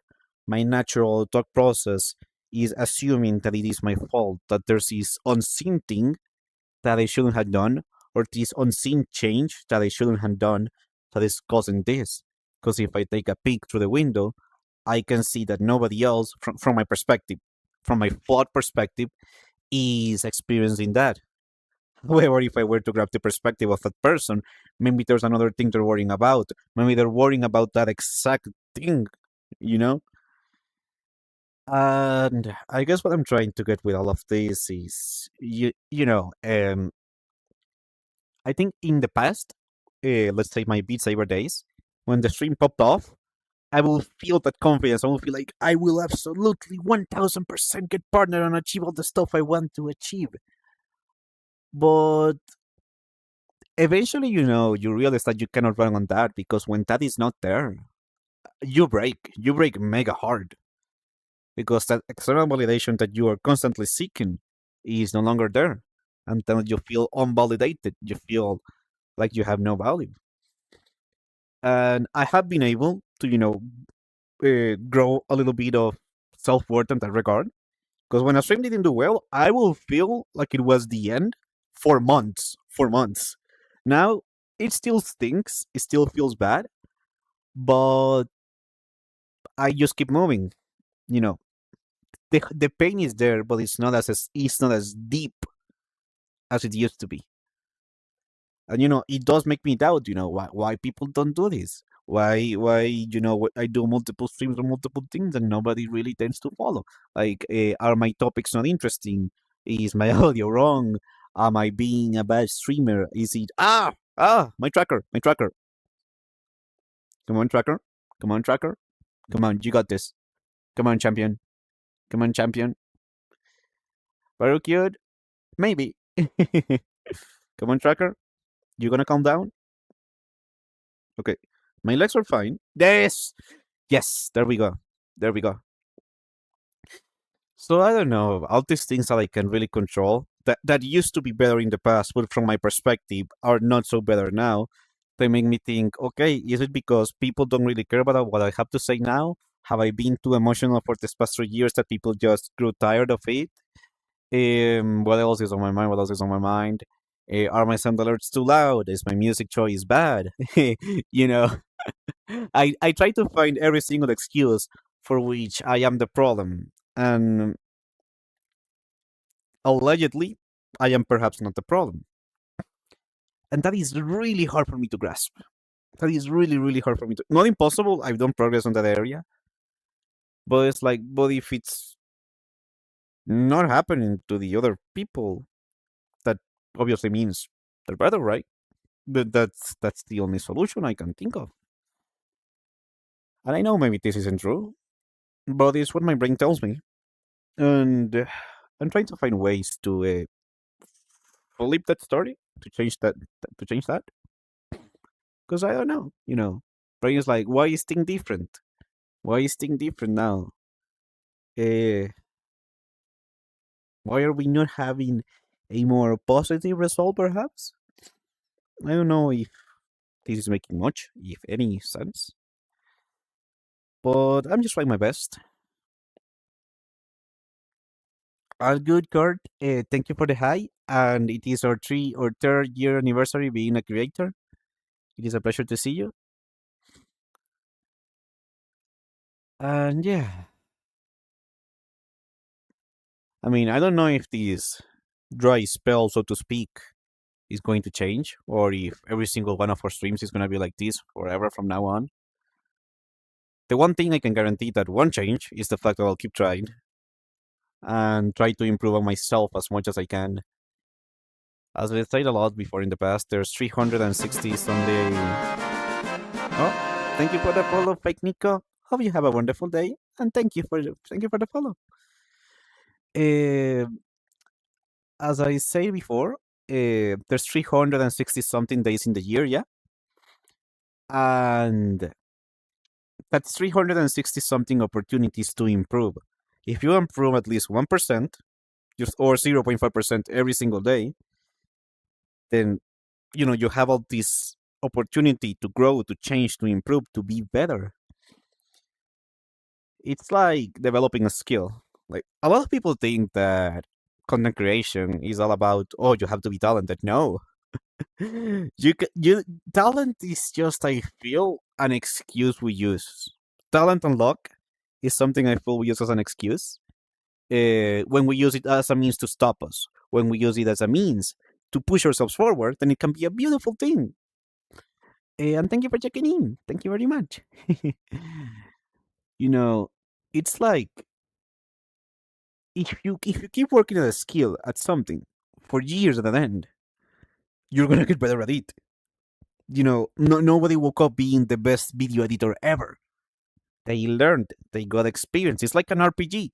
my natural thought process is assuming that it is my fault, that there's this unseen thing that I shouldn't have done, or this unseen change that I shouldn't have done that is causing this. Because if I take a peek through the window, I can see that nobody else, from my perspective, from my thought perspective, is experiencing that. However, if I were to grab the perspective of that person, maybe there's another thing they're worrying about. Maybe they're worrying about that exact thing, you know? And I guess what I'm trying to get with all of this is, I think in the past, let's say my Beat Saber days, when the stream popped off, I will feel that confidence. I will feel like I will absolutely 1000% get partner and achieve all the stuff I want to achieve. But eventually, you realize that you cannot run on that because when that is not there, you break. You break mega hard because that external validation that you are constantly seeking is no longer there. And then you feel unvalidated. You feel like you have no value. And I have been able to, grow a little bit of self worth in that regard. Because when a stream didn't do well, I will feel like it was the end for months. For months. Now, it still stinks. It still feels bad. But I just keep moving. You know, the pain is there, but it's not as deep as it used to be. And it does make me doubt. Why people don't do this. Why I do multiple streams or multiple things and nobody really tends to follow. Like, are my topics not interesting? Is my audio wrong? Am I being a bad streamer? Is it my tracker? Come on, tracker. Come on, tracker. Come on, you got this. Come on, champion. Come on, champion. Very cute. Maybe. Come on, tracker. You gonna calm down? Okay. My legs are fine. Yes. There we go. There we go. So I don't know. All these things that I can really control that used to be better in the past, but from my perspective are not so better now. They make me think, okay, is it because people don't really care about what I have to say now? Have I been too emotional for these past 3 years that people just grew tired of it? What else is on my mind? What else is on my mind? Are my sound alerts too loud? Is my music choice bad? you know, I try to find every single excuse for which I am the problem, and allegedly, I am perhaps not the problem. And that is really hard for me to grasp. That is really, really hard for me to. Not impossible. I've done progress on that area, but it's like, but if it's not happening to the other people, that obviously means they're better, right? That's the only solution I can think of. And I know maybe this isn't true, but it's what my brain tells me, and I'm trying to find ways to flip that story to change that. To change that, because I don't know. Brain is like, why is thing different? Why is thing different now? Uh, why are we not having a more positive result, perhaps? I don't know if this is making much, if any sense. But I'm just trying my best. All good, Kurt. Thank you for the hi. And it is our third year anniversary being a creator. It is a pleasure to see you. And yeah. I mean, I don't know if this dry spell, so to speak, is going to change, or if every single one of our streams is going to be like this forever from now on. The one thing I can guarantee that won't change is the fact that I'll keep trying and try to improve on myself as much as I can. As I said a lot before in the past, there's 360 Sunday. Oh, thank you for the follow, Fake Nico. Hope you have a wonderful day, and thank you for the follow. Uh, as I said before, there's 360 something days in the year, yeah, and that's 360 something opportunities to improve. If you improve at least 1%, just or 0.5% every single day, then you have all this opportunity to grow, to change, to improve, to be better. It's like developing a skill. Like a lot of people think that content creation is all about, oh, you have to be talented. No. You talent is just, I feel, an excuse we use. Talent and luck is something I feel we use as an excuse. When we use it as a means to stop us, when we use it as a means to push ourselves forward, then it can be a beautiful thing. And thank you for checking in. Thank you very much. It's like if you keep working at a skill at something for years at an end, you're gonna get better at it. Nobody woke up being the best video editor ever. They learned, they got experience. It's like an RPG.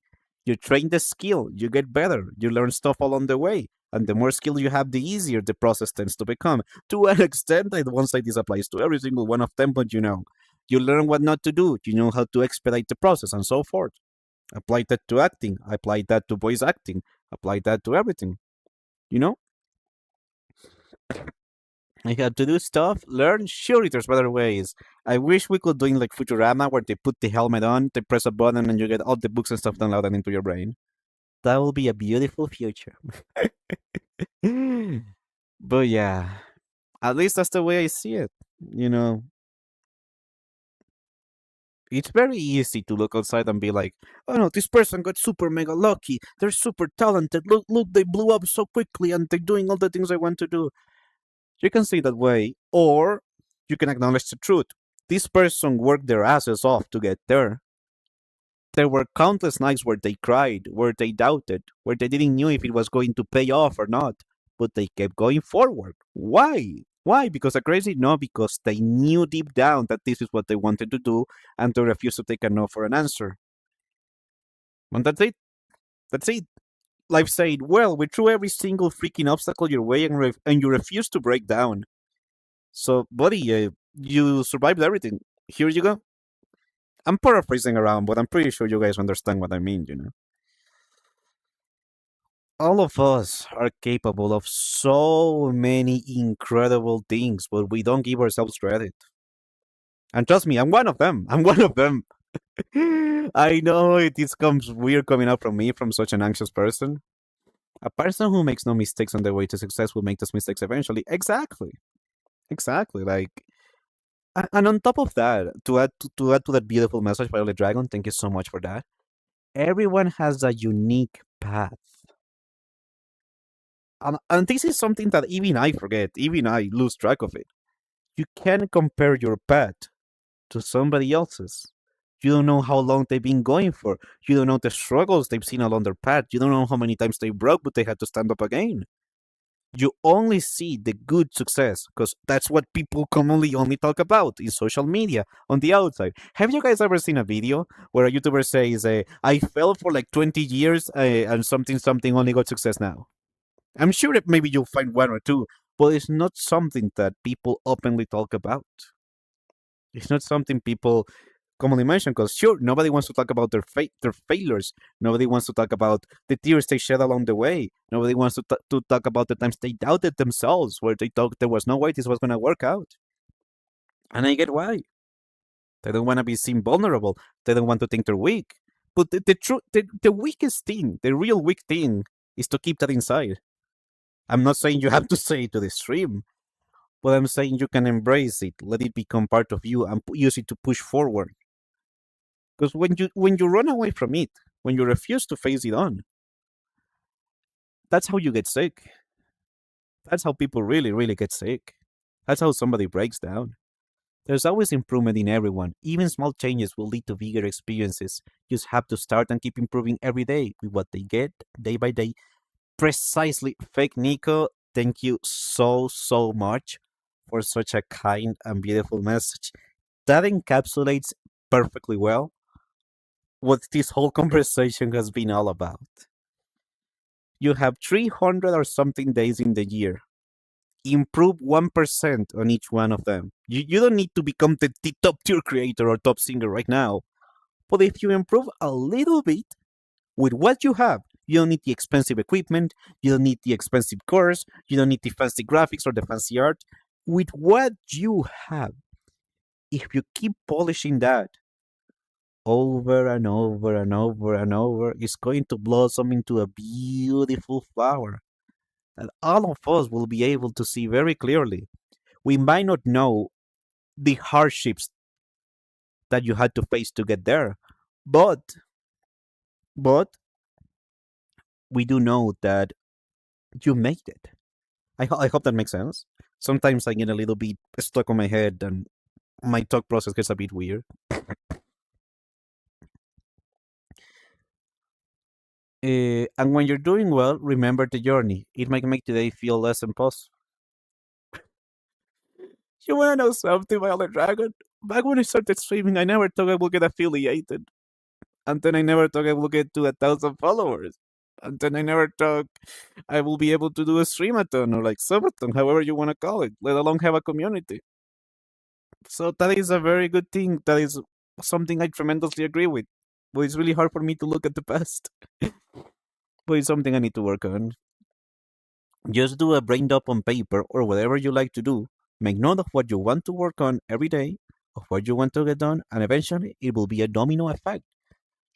You train the skill, you get better, you learn stuff along the way. And the more skill you have, the easier the process tends to become. To an extent, I won't say this applies to every single one of them, but you learn what not to do, you know how to expedite the process, and so forth. Apply that to acting, apply that to voice acting, apply that to everything. You know? I had to do stuff, learn. Surely there's better ways. I wish we could do it like Futurama, where they put the helmet on, they press a button, and you get all the books and stuff downloaded into your brain. That will be a beautiful future. But yeah, at least that's the way I see it. It's very easy to look outside and be like, oh no, this person got super mega lucky. They're super talented. Look, they blew up so quickly and they're doing all the things I want to do. You can see that way, or you can acknowledge the truth. This person worked their asses off to get there. There were countless nights where they cried, where they doubted, where they didn't know if it was going to pay off or not, but they kept going forward. Why? Why? Because they're crazy? No, because they knew deep down that this is what they wanted to do, and they refused to take a no for an answer. And that's it. That's it. Life said, well, we threw every single freaking obstacle your way, and you refused to break down. So, buddy, you survived everything. Here you go. I'm paraphrasing around, but I'm pretty sure you guys understand what I mean, All of us are capable of so many incredible things, but we don't give ourselves credit. And trust me, I'm one of them. I'm one of them. I know it comes weird coming out from me, from such an anxious person. A person who makes no mistakes on their way to success will make those mistakes eventually. Exactly. And on top of that, to add to that beautiful message, Violet Dragon, thank you so much for that. Everyone has a unique path. And this is something that even I forget, even I lose track of it. You can't compare your path to somebody else's. You don't know how long they've been going for. You don't know the struggles they've seen along their path. You don't know how many times they broke, but they had to stand up again. You only see the good success because that's what people commonly only talk about in social media on the outside. Have you guys ever seen a video where a YouTuber says, I fell for like 20 years and something only got success now? I'm sure that maybe you'll find one or two, but it's not something that people openly talk about. It's not something people commonly mention because sure, nobody wants to talk about their failures. Nobody wants to talk about the tears they shed along the way. Nobody wants to talk about the times they doubted themselves, where they thought there was no way this was going to work out. And I get why. They don't want to be seen vulnerable. They don't want to think they're weak. But the weakest thing, the real weak thing, is to keep that inside. I'm not saying you have to say it to the stream, but I'm saying you can embrace it, let it become part of you, and use it to push forward. Because when you run away from it, when you refuse to face it on, that's how you get sick. That's how people really, really get sick. That's how somebody breaks down. There's always improvement in everyone. Even small changes will lead to bigger experiences. You just have to start and keep improving every day with what they get day by day. Precisely, Fake Nico, thank you so much for such a kind and beautiful message. That encapsulates perfectly well what this whole conversation has been all about. You have 300 or something days in the year. Improve 1% on each one of them. You don't need to become the top tier creator or top singer right now. But if you improve a little bit with what you have, you don't need the expensive equipment, you don't need the expensive course, you don't need the fancy graphics or the fancy art. With what you have, if you keep polishing that over and over and over and over, it's going to blossom into a beautiful flower that all of us will be able to see very clearly. We might not know the hardships that you had to face to get there, but we do know that you made it. I hope that makes sense. Sometimes I get a little bit stuck on my head and my talk process gets a bit weird. And when you're doing well, remember the journey. It might make today feel less impossible. You wanna know something, Violet Dragon? Back when I started streaming, I never thought I would get affiliated. And then I never thought I would get to 1,000 followers. And then I never thought I will be able to do a streamathon or like subathon, however you wanna call it, let alone have a community. So that is a very good thing. That is something I tremendously agree with. But it's really hard for me to look at the past. But it's something I need to work on. Just do a brain dump on paper or whatever you like to do. Make note of what you want to work on every day, of what you want to get done, and eventually it will be a domino effect.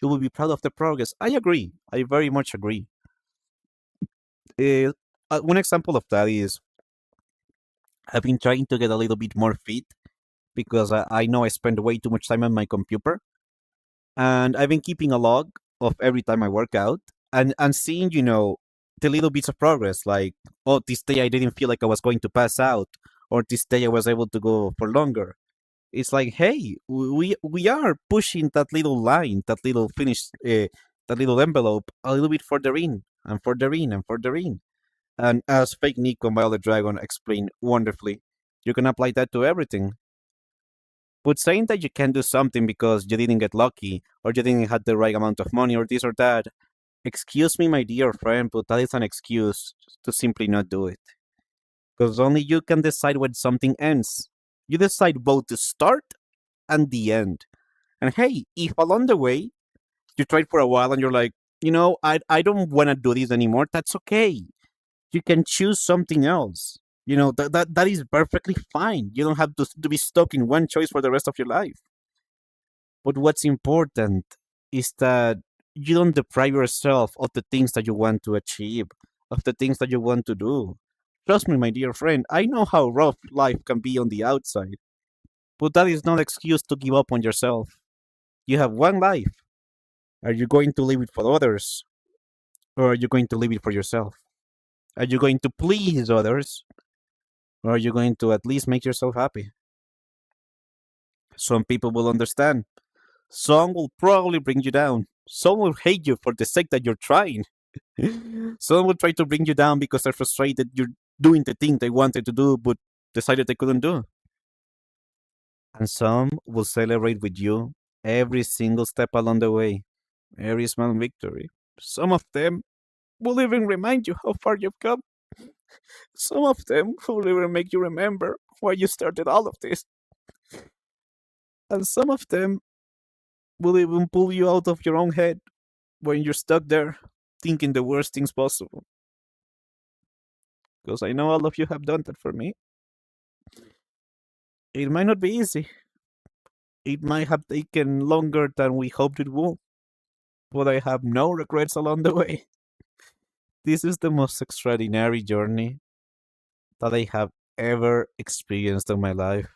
You will be proud of the progress. I agree. I very much agree. Uh, one example of that is I've been trying to get a little bit more fit because I know I spend way too much time on my computer. And I've been keeping a log of every time I work out and seeing, the little bits of progress. Like, oh, this day I didn't feel like I was going to pass out, or this day I was able to go for longer. It's like, hey, we are pushing that little line, that little finish, that little envelope a little bit further in and further in and further in. And as Fake Nico and Violet Dragon explained wonderfully, you can apply that to everything. But saying that you can't do something because you didn't get lucky, or you didn't have the right amount of money, or this or that, excuse me, my dear friend, but that is an excuse to simply not do it. Because only you can decide when something ends. You decide both the start and the end. And hey, if along the way you tried for a while and you're like, I don't want to do this anymore, that's okay. You can choose something else. That is perfectly fine. You don't have to be stuck in one choice for the rest of your life. But what's important is that you don't deprive yourself of the things that you want to achieve, of the things that you want to do. Trust me, my dear friend, I know how rough life can be on the outside, but that is not excuse to give up on yourself. You have one life. Are you going to live it for others, or are you going to live it for yourself? Are you going to please others, or are you going to at least make yourself happy? Some people will understand. Some will probably bring you down. Some will hate you for the sake that you're trying. Some will try to bring you down because they're frustrated you're doing the thing they wanted to do but decided they couldn't do. And some will celebrate with you every single step along the way, every small victory. Some of them will even remind you how far you've come. Some of them will even make you remember why you started all of this. And some of them will even pull you out of your own head when you're stuck there thinking the worst things possible. Because I know all of you have done that for me. It might not be easy. It might have taken longer than we hoped it would. But I have no regrets along the way. This is the most extraordinary journey that I have ever experienced in my life.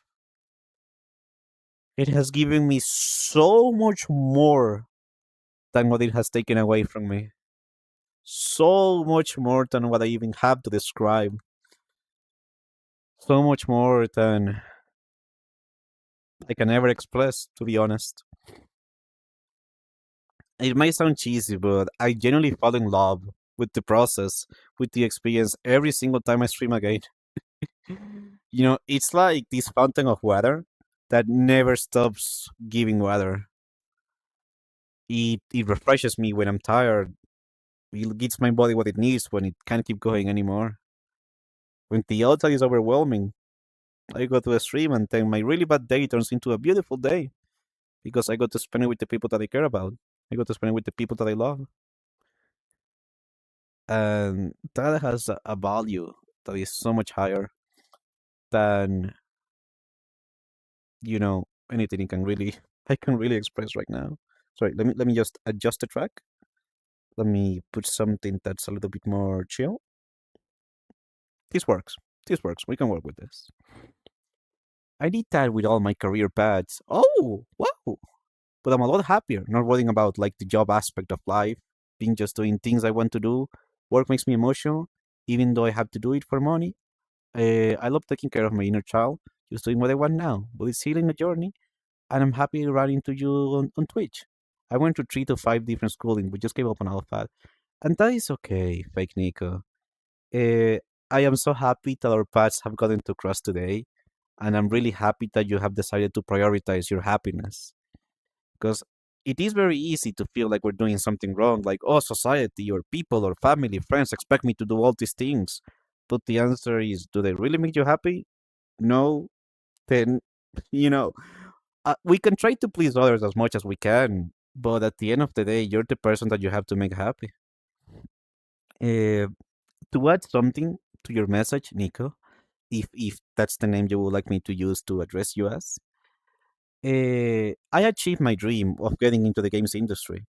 It has given me so much more than what it has taken away from me. So much more than what I even have to describe. So much more than I can ever express, to be honest. It might sound cheesy, but I genuinely fall in love with the process, with the experience every single time I stream again. It's like this fountain of water that never stops giving water. It refreshes me when I'm tired. It gives my body what it needs when it can't keep going anymore. When the outside is overwhelming, I go to a stream and then my really bad day turns into a beautiful day because I got to spend it with the people that I care about. I got to spend it with the people that I love. And that has a value that is so much higher than, anything I can really express right now. Sorry, let me just adjust the track. Let me put something that's a little bit more chill. This works. This works. We can work with this. I did that with all my career paths. Oh, wow. But I'm a lot happier, not worrying about like the job aspect of life, being just doing things I want to do. Work makes me emotional, even though I have to do it for money. I love taking care of my inner child, just doing what I want now. But it's healing a journey, and I'm happy running to you on Twitch. I went to 3 to 5 different schooling. We just gave up on Alpha, and that is okay, fake Nico. Uh, I am so happy that our paths have gotten to cross today, and I'm really happy that you have decided to prioritize your happiness. Because it is very easy to feel like we're doing something wrong, like, oh, society or people or family, friends expect me to do all these things. But the answer is, do they really make you happy? No. Then, you know, we can try to please others as much as we can, but at the end of the day, you're the person that you have to make happy. Uh, to add something to your message, Nico, if that's the name you would like me to use to address you as, I achieved my dream of getting into the games industry.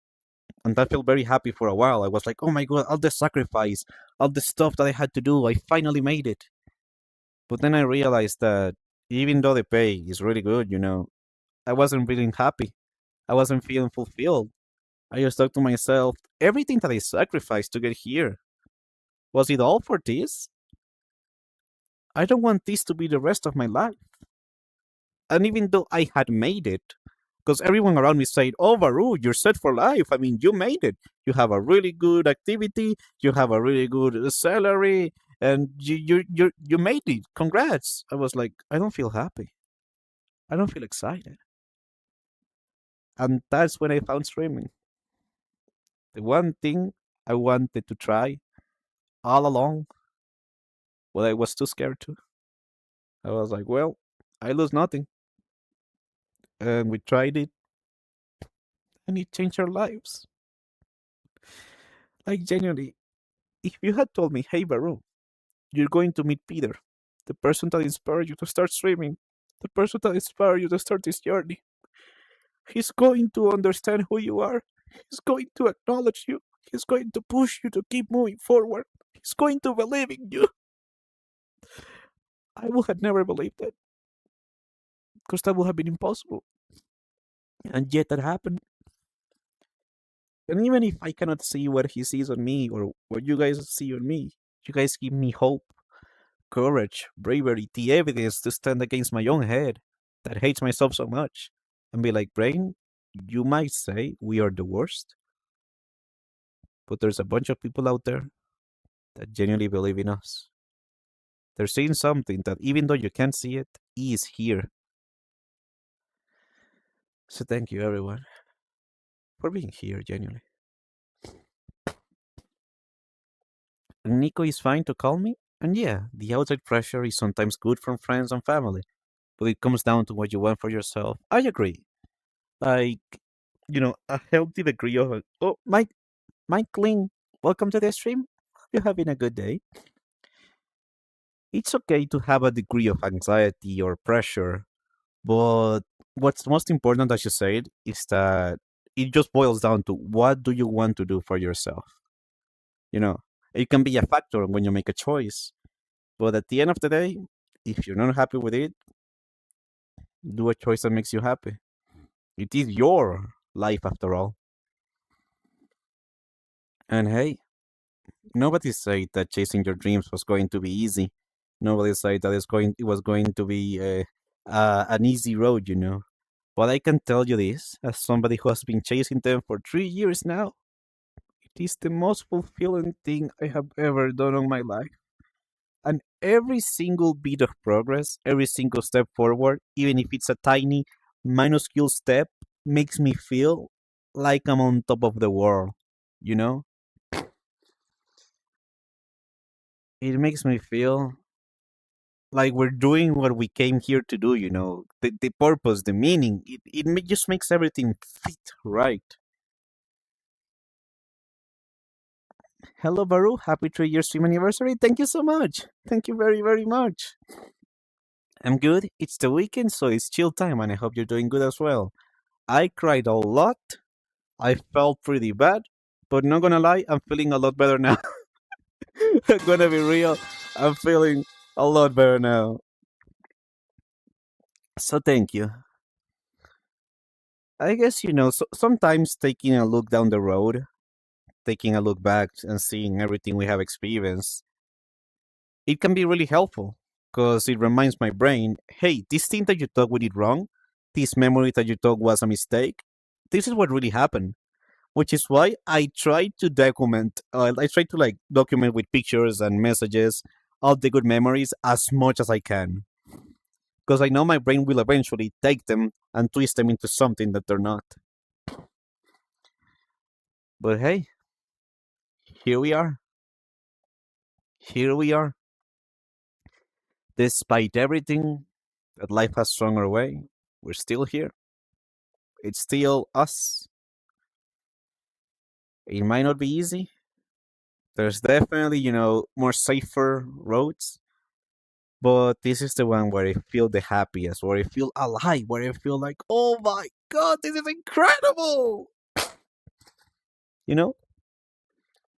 And I felt very happy for a while. I was like, oh my god, all the sacrifice, all the stuff that I had to do, I finally made it. But then I realized that even though the pay is really good, I wasn't feeling happy. I wasn't feeling fulfilled. I just thought to myself, everything that I sacrificed to get here, was it all for this? I don't want this to be the rest of my life. And even though I had made it, because everyone around me said, "Oh, Baru, you're set for life. I mean, you made it. You have a really good activity. You have a really good salary, and you made it. Congrats!" I was like, I don't feel happy. I don't feel excited. And that's when I found streaming. The one thing I wanted to try all along, but I was too scared to. I was like, well, I lose nothing. And we tried it, and it changed our lives. Like, genuinely, if you had told me, hey, Baru, you're going to meet Peter, the person that inspired you to start streaming, the person that inspired you to start this journey. He's going to understand who you are. He's going to acknowledge you. He's going to push you to keep moving forward. He's going to believe in you. I would have never believed that, because that would have been impossible. And yet that happened. And even if I cannot see what he sees on me or what you guys see on me, you guys give me hope, courage, bravery, the evidence to stand against my own head that hates myself so much and be like, Brain, you might say we are the worst, but there's a bunch of people out there that genuinely believe in us. They're seeing something that, even though you can't see it, is here. So thank you, everyone, for being here, genuinely. Nico is fine to call me, and yeah, the outside pressure is sometimes good from friends and family, but it comes down to what you want for yourself. I agree. Like, a healthy degree of. Oh, Mike Ling, welcome to the stream. You're having a good day. It's okay to have a degree of anxiety or pressure, but what's most important, as you said, is that it just boils down to what do you want to do for yourself. It can be a factor when you make a choice, but at the end of the day, if you're not happy with it, do a choice that makes you happy. It is your life after all. And hey, nobody said that chasing your dreams was going to be easy. Nobody said that it was going to be an easy road, you know. But I can tell you this, as somebody who has been chasing them for 3 years now, it is the most fulfilling thing I have ever done on my life. And every single bit of progress, every single step forward, even if it's a tiny, minuscule step, makes me feel like I'm on top of the world, you know? It makes me feel like we're doing what we came here to do, you know? The purpose, the meaning, just makes everything fit right. Hello, Baru. Happy 3 year stream anniversary. Thank you so much. Thank you very, very much. I'm good. It's the weekend, so it's chill time, and I hope you're doing good as well. I cried a lot. I felt pretty bad, but not gonna lie, I'm feeling a lot better now. I'm gonna be real. I'm feeling a lot better now. So thank you. I guess, you know, sometimes taking a look down the road, taking a look back and seeing everything we have experienced, it can be really helpful because it reminds my brain, hey, this thing that you thought we did wrong, this memory that you thought was a mistake, this is what really happened. Which is why I try to document. I try to like document with pictures and messages all the good memories as much as I can, because I know my brain will eventually take them and twist them into something that they're not. But hey, here we are. Here we are. Despite everything that life has thrown our way, we're still here. It's still us. It might not be easy. There's definitely, you know, more safer roads, but this is the one where I feel the happiest, where I feel alive, where I feel like, oh my god, this is incredible! You know,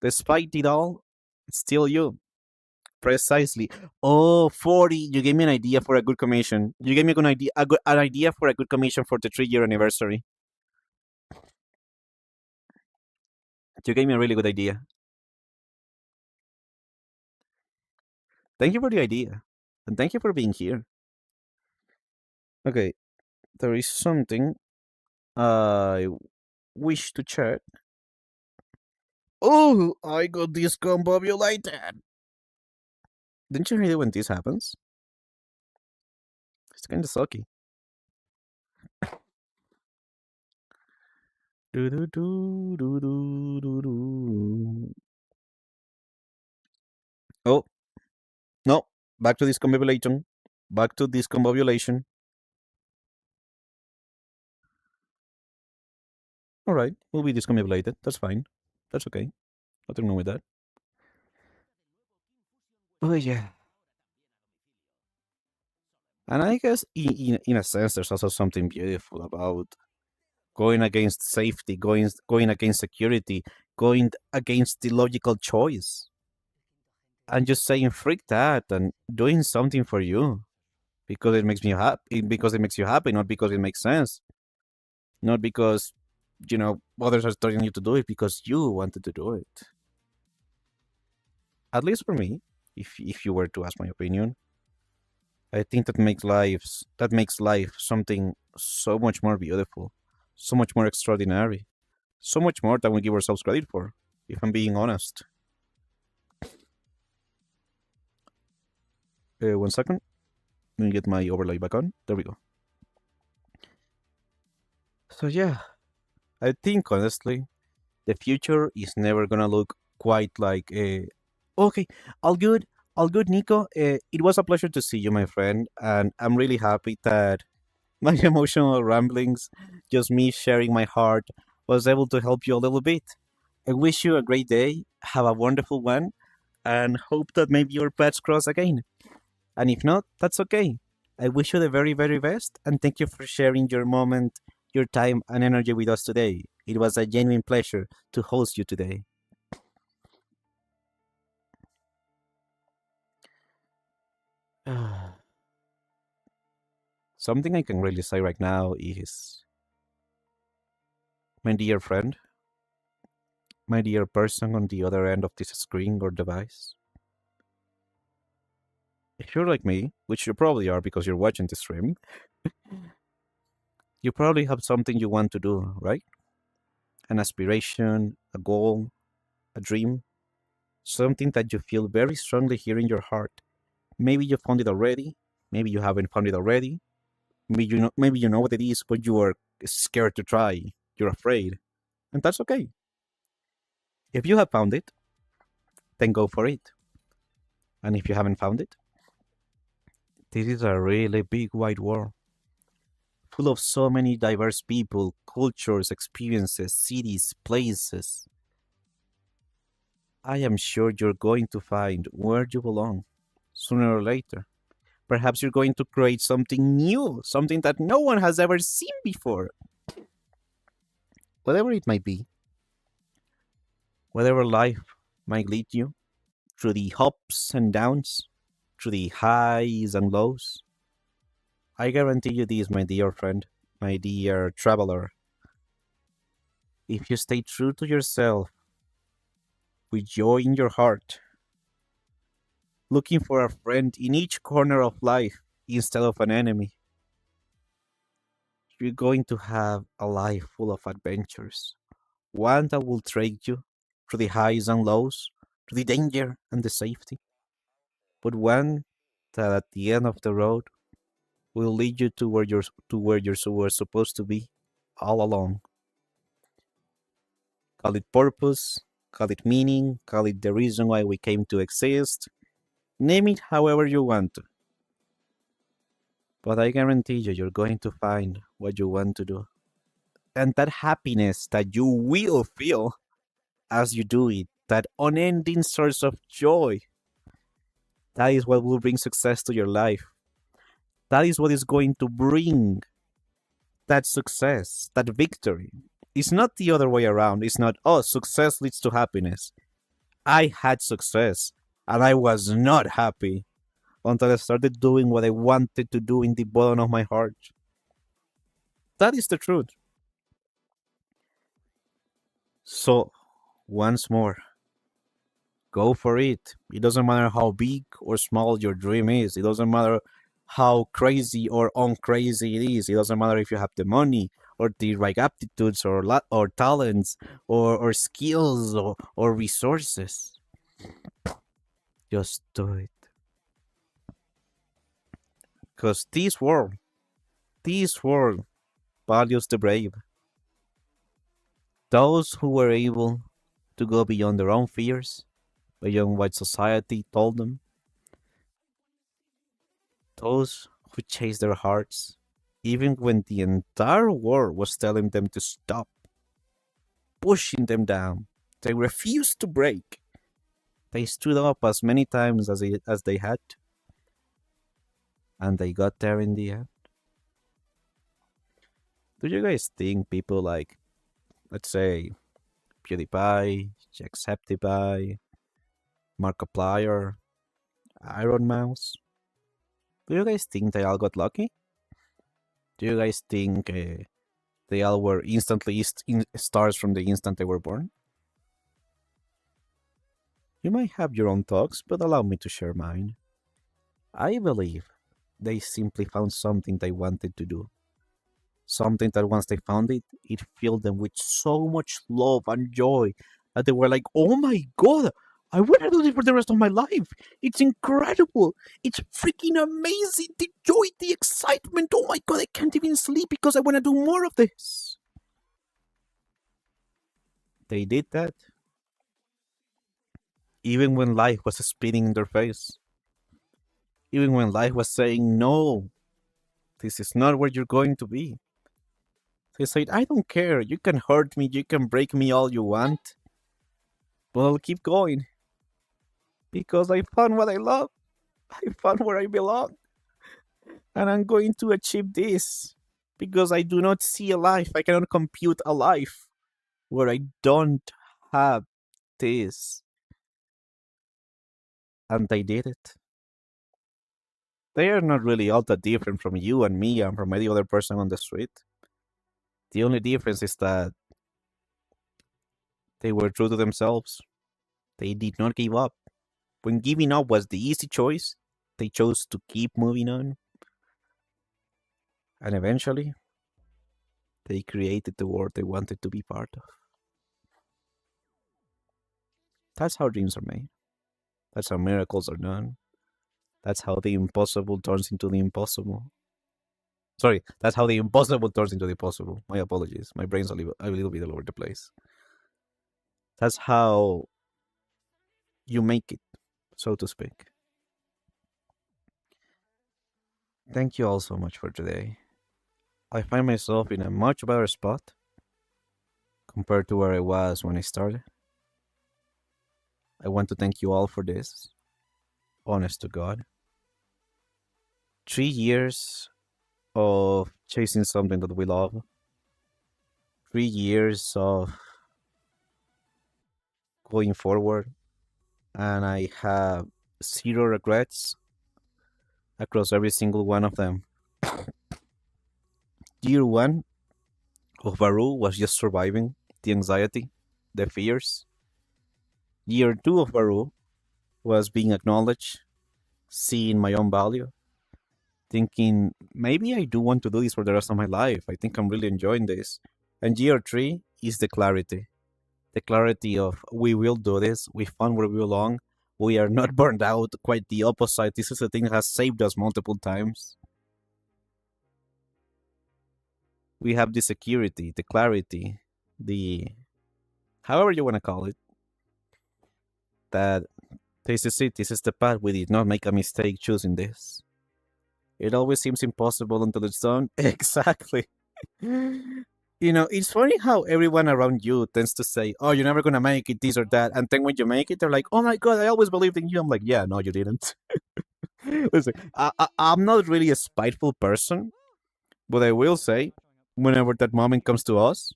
despite it all, it's still you. Precisely. Oh, 40. You gave me an idea for a good commission. You gave me an idea for a good commission for the 3 year anniversary. You gave me a really good idea. Thank you for the idea. And thank you for being here. Okay, there is something I wish to check. Oh, I got discombobulated. Didn't you hate it when this happens? It's kind of sucky. Do do do do do do do. Oh no! Back to discombobulation. Back to discombobulation. All right, we'll be discombobulated. That's fine. That's okay. Nothing wrong with that. Oh yeah. And I guess in a sense, there's also something beautiful about going against safety, going against security, going against the logical choice, and just saying freak that and doing something for you because it makes me happy, because it makes you happy, not because it makes sense, not because you know others are telling you to do it, because you wanted to do it. At least for me, if you were to ask my opinion, I think that makes life something so much more beautiful, so much more extraordinary, so much more than we give ourselves credit for, if I'm being honest. 1 second. Let me get my overlay back on. There we go. So yeah, I think honestly, the future is never gonna look quite like a. Okay, all good, Nico. It was a pleasure to see you, my friend, and I'm really happy that my emotional ramblings, just me sharing my heart, was able to help you a little bit. I wish you a great day. Have a wonderful one, and hope that maybe your paths cross again. And if not, that's okay. I wish you the very, very best, and thank you for sharing your moment, your time, and energy with us today. It was a genuine pleasure to host you today. Something I can really say right now is, my dear friend, my dear person on the other end of this screen or device, If you're like me, which you probably are because you're watching the stream, you probably have something you want to do, right? An aspiration, a goal, a dream, something that you feel very strongly here in your heart. Maybe you found it already, maybe you haven't found it already, maybe you know what it is, but you are scared to try. You're afraid. And that's okay. If you have found it, then go for it. And if you haven't found it, this is a really big wide world, full of so many diverse people, cultures, experiences, cities, places. I am sure you're going to find where you belong, sooner or later. Perhaps you're going to create something new, something that no one has ever seen before. Whatever it might be, whatever life might lead you, through the ups and downs, through the highs and lows. I guarantee you this, my dear friend, my dear traveler. If you stay true to yourself, with joy in your heart, looking for a friend in each corner of life instead of an enemy, you're going to have a life full of adventures. One that will take you through the highs and lows, through the danger and the safety, but one that at the end of the road will lead you to where you're supposed to be all along. Call it purpose, call it meaning, call it the reason why we came to exist. Name it however you want to. But I guarantee you, you're going to find what you want to do. And that happiness that you will feel as you do it, that unending source of joy, that is what will bring success to your life. That is what is going to bring that success, that victory. It's not the other way around. It's not, oh, success leads to happiness. I had success and I was not happy until I started doing what I wanted to do in the bottom of my heart. That is the truth. So, once more, go for it. It doesn't matter how big or small your dream is. It doesn't matter how crazy or uncrazy it is. It doesn't matter if you have the money or the right aptitudes or talents or skills or resources. Just do it. Because this world values the brave. Those who were able to go beyond their own fears, beyond what society told them. Those who chased their hearts, even when the entire world was telling them to stop, pushing them down. They refused to break. They stood up as many times as they had to. And they got there in the end. Do you guys think people like, let's say, PewDiePie, Jacksepticeye, Markiplier, Iron Mouse, do you guys think they all got lucky? Do you guys think they all were instantly stars from the instant they were born? You might have your own thoughts, but allow me to share mine. I believe they simply found something they wanted to do. Something that once they found it, it filled them with so much love and joy that they were like, oh my god, I want to do this for the rest of my life. It's incredible. It's freaking amazing. The joy, the excitement. Oh my god, I can't even sleep because I want to do more of this. They did that. Even when life was spitting in their face. Even when life was saying, no, this is not where you're going to be. They said, I don't care. You can hurt me. You can break me all you want. But I'll keep going. Because I found what I love. I found where I belong. And I'm going to achieve this. Because I do not see a life. I cannot compute a life where I don't have this. And they did it. They are not really all that different from you and me and from any other person on the street. The only difference is that they were true to themselves. They did not give up. When giving up was the easy choice, they chose to keep moving on. And eventually, they created the world they wanted to be part of. That's how dreams are made. That's how miracles are done. That's how the impossible turns into the impossible. Sorry, that's how the impossible turns into the possible. My apologies. My brain's a little bit all over the place. That's how you make it, so to speak. Thank you all so much for today. I find myself in a much better spot compared to where I was when I started. I want to thank you all for this. Honest to God. 3 years of chasing something that we love. 3 years of going forward. And I have 0 regrets across every single one of them. Year 1 of Baru was just surviving the anxiety, the fears. Year 2 of Baru was being acknowledged, seeing my own value, thinking maybe I do want to do this for the rest of my life. I think I'm really enjoying this. And year 3 is the clarity. The clarity of we will do this, we found where we belong, we are not burned out, quite the opposite. This is the thing that has saved us multiple times. We have the security, the clarity, the however you want to call it, that this is it, this is the path, we did not make a mistake choosing this. It always seems impossible until it's done. Exactly. You know, it's funny how everyone around you tends to say, oh, you're never going to make it, this or that. And then when you make it, they're like, oh my God, I always believed in you. I'm like, yeah, no, you didn't. Listen, I'm not really a spiteful person, but I will say, whenever that moment comes to us,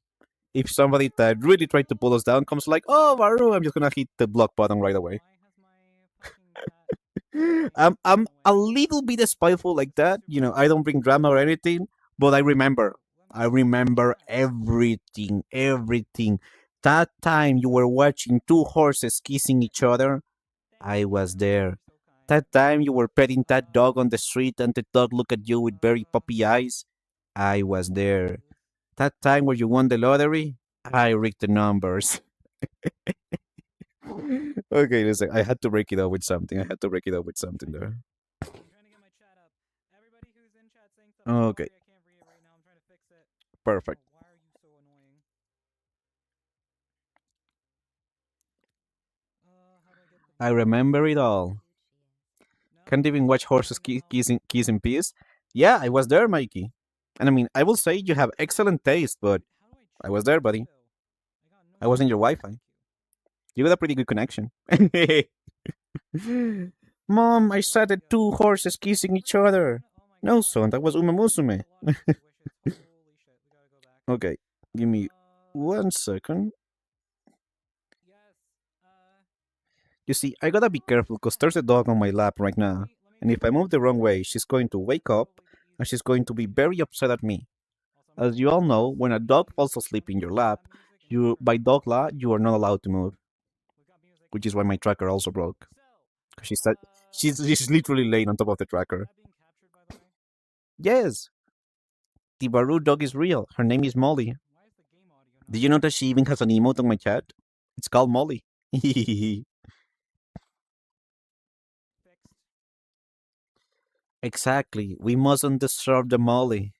if somebody that really tried to pull us down comes like, oh, Baru, I'm just going to hit the block button right away. I'm a little bit spiteful like that. You know, I don't bring drama or anything, but I remember everything. That time you were watching 2 horses kissing each other, I was there. That time you were petting that dog on the street and the dog looked at you with very puppy eyes, I was there. That time where you won the lottery, I rigged the numbers. Okay, listen, I had to break it up with something. There. Okay. Perfect. I remember it all. Can't even watch horses kiss in peace. Yeah, I was there, Mikey. And I mean, I will say you have excellent taste, but I was there, buddy. I was in your Wi-Fi. You got a pretty good connection. Mom, I saw the 2 horses kissing each other. No, son, that was Umamusume. Okay, give me 1 second. You see, I gotta be careful because there's a dog on my lap right now. And if I move the wrong way, she's going to wake up and she's going to be very upset at me. As you all know, when a dog falls asleep in your lap, by dog law, you are not allowed to move. Which is why my tracker also broke. She's literally laying on top of the tracker. Yes! The Baru dog is real. Her name is Molly. Did you know that she even has an emote on my chat? It's called Molly. Exactly. We mustn't disturb the Molly.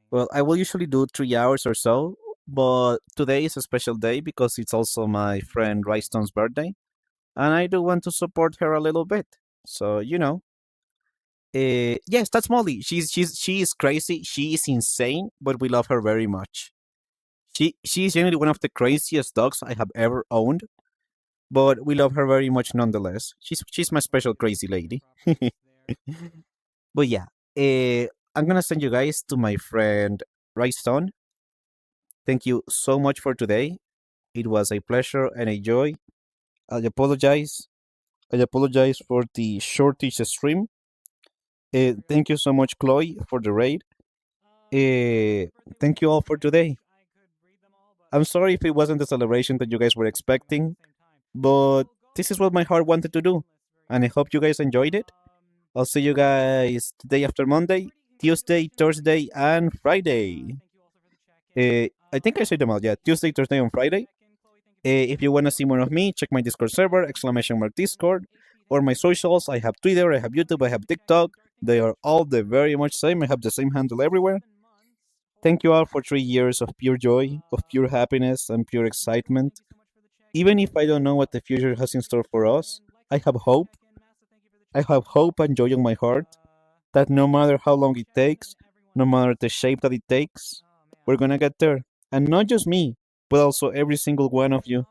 Well, I will usually do 3 hours or so, but today is a special day because it's also my friend Rystone's birthday, and I do want to support her a little bit. So, you know. Yes, that's Molly. She is crazy. She is insane, but we love her very much. She is generally one of the craziest dogs I have ever owned, but we love her very much nonetheless. She's my special crazy lady. But yeah, I'm gonna send you guys to my friend Rystone. Thank you so much for today. It was a pleasure and a joy. I apologize. For the shortish stream. Thank you so much, Chloe, for the raid. Thank you all for today. I'm sorry if it wasn't the celebration that you guys were expecting, but this is what my heart wanted to do, and I hope you guys enjoyed it. I'll see you guys the day after Monday, Tuesday, Thursday, and Friday. I think I said them all. Yeah, Tuesday, Thursday, and Friday. If you want to see more of me, check my Discord server, !Discord, or my socials. I have Twitter, I have YouTube, I have TikTok. They are all the very much same. I have the same handle everywhere. Thank you all for 3 years of pure joy, of pure happiness, and pure excitement. Even if I don't know what the future has in store for us, I have hope. I have hope and joy in my heart that no matter how long it takes, no matter the shape that it takes, we're gonna get there. And not just me, but also every single one of you.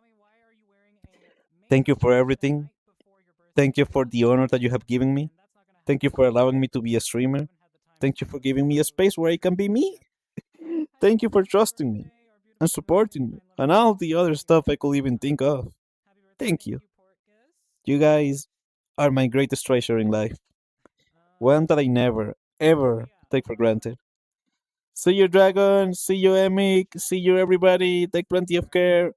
Thank you for everything. Thank you for the honor that you have given me. Thank you for allowing me to be a streamer. Thank you for giving me a space where I can be me. Thank you for trusting me and supporting me and all the other stuff I could even think of. Thank you. You guys are my greatest treasure in life. One that I never, ever take for granted. See you, Dragon. See you, Emic. See you, everybody. Take plenty of care.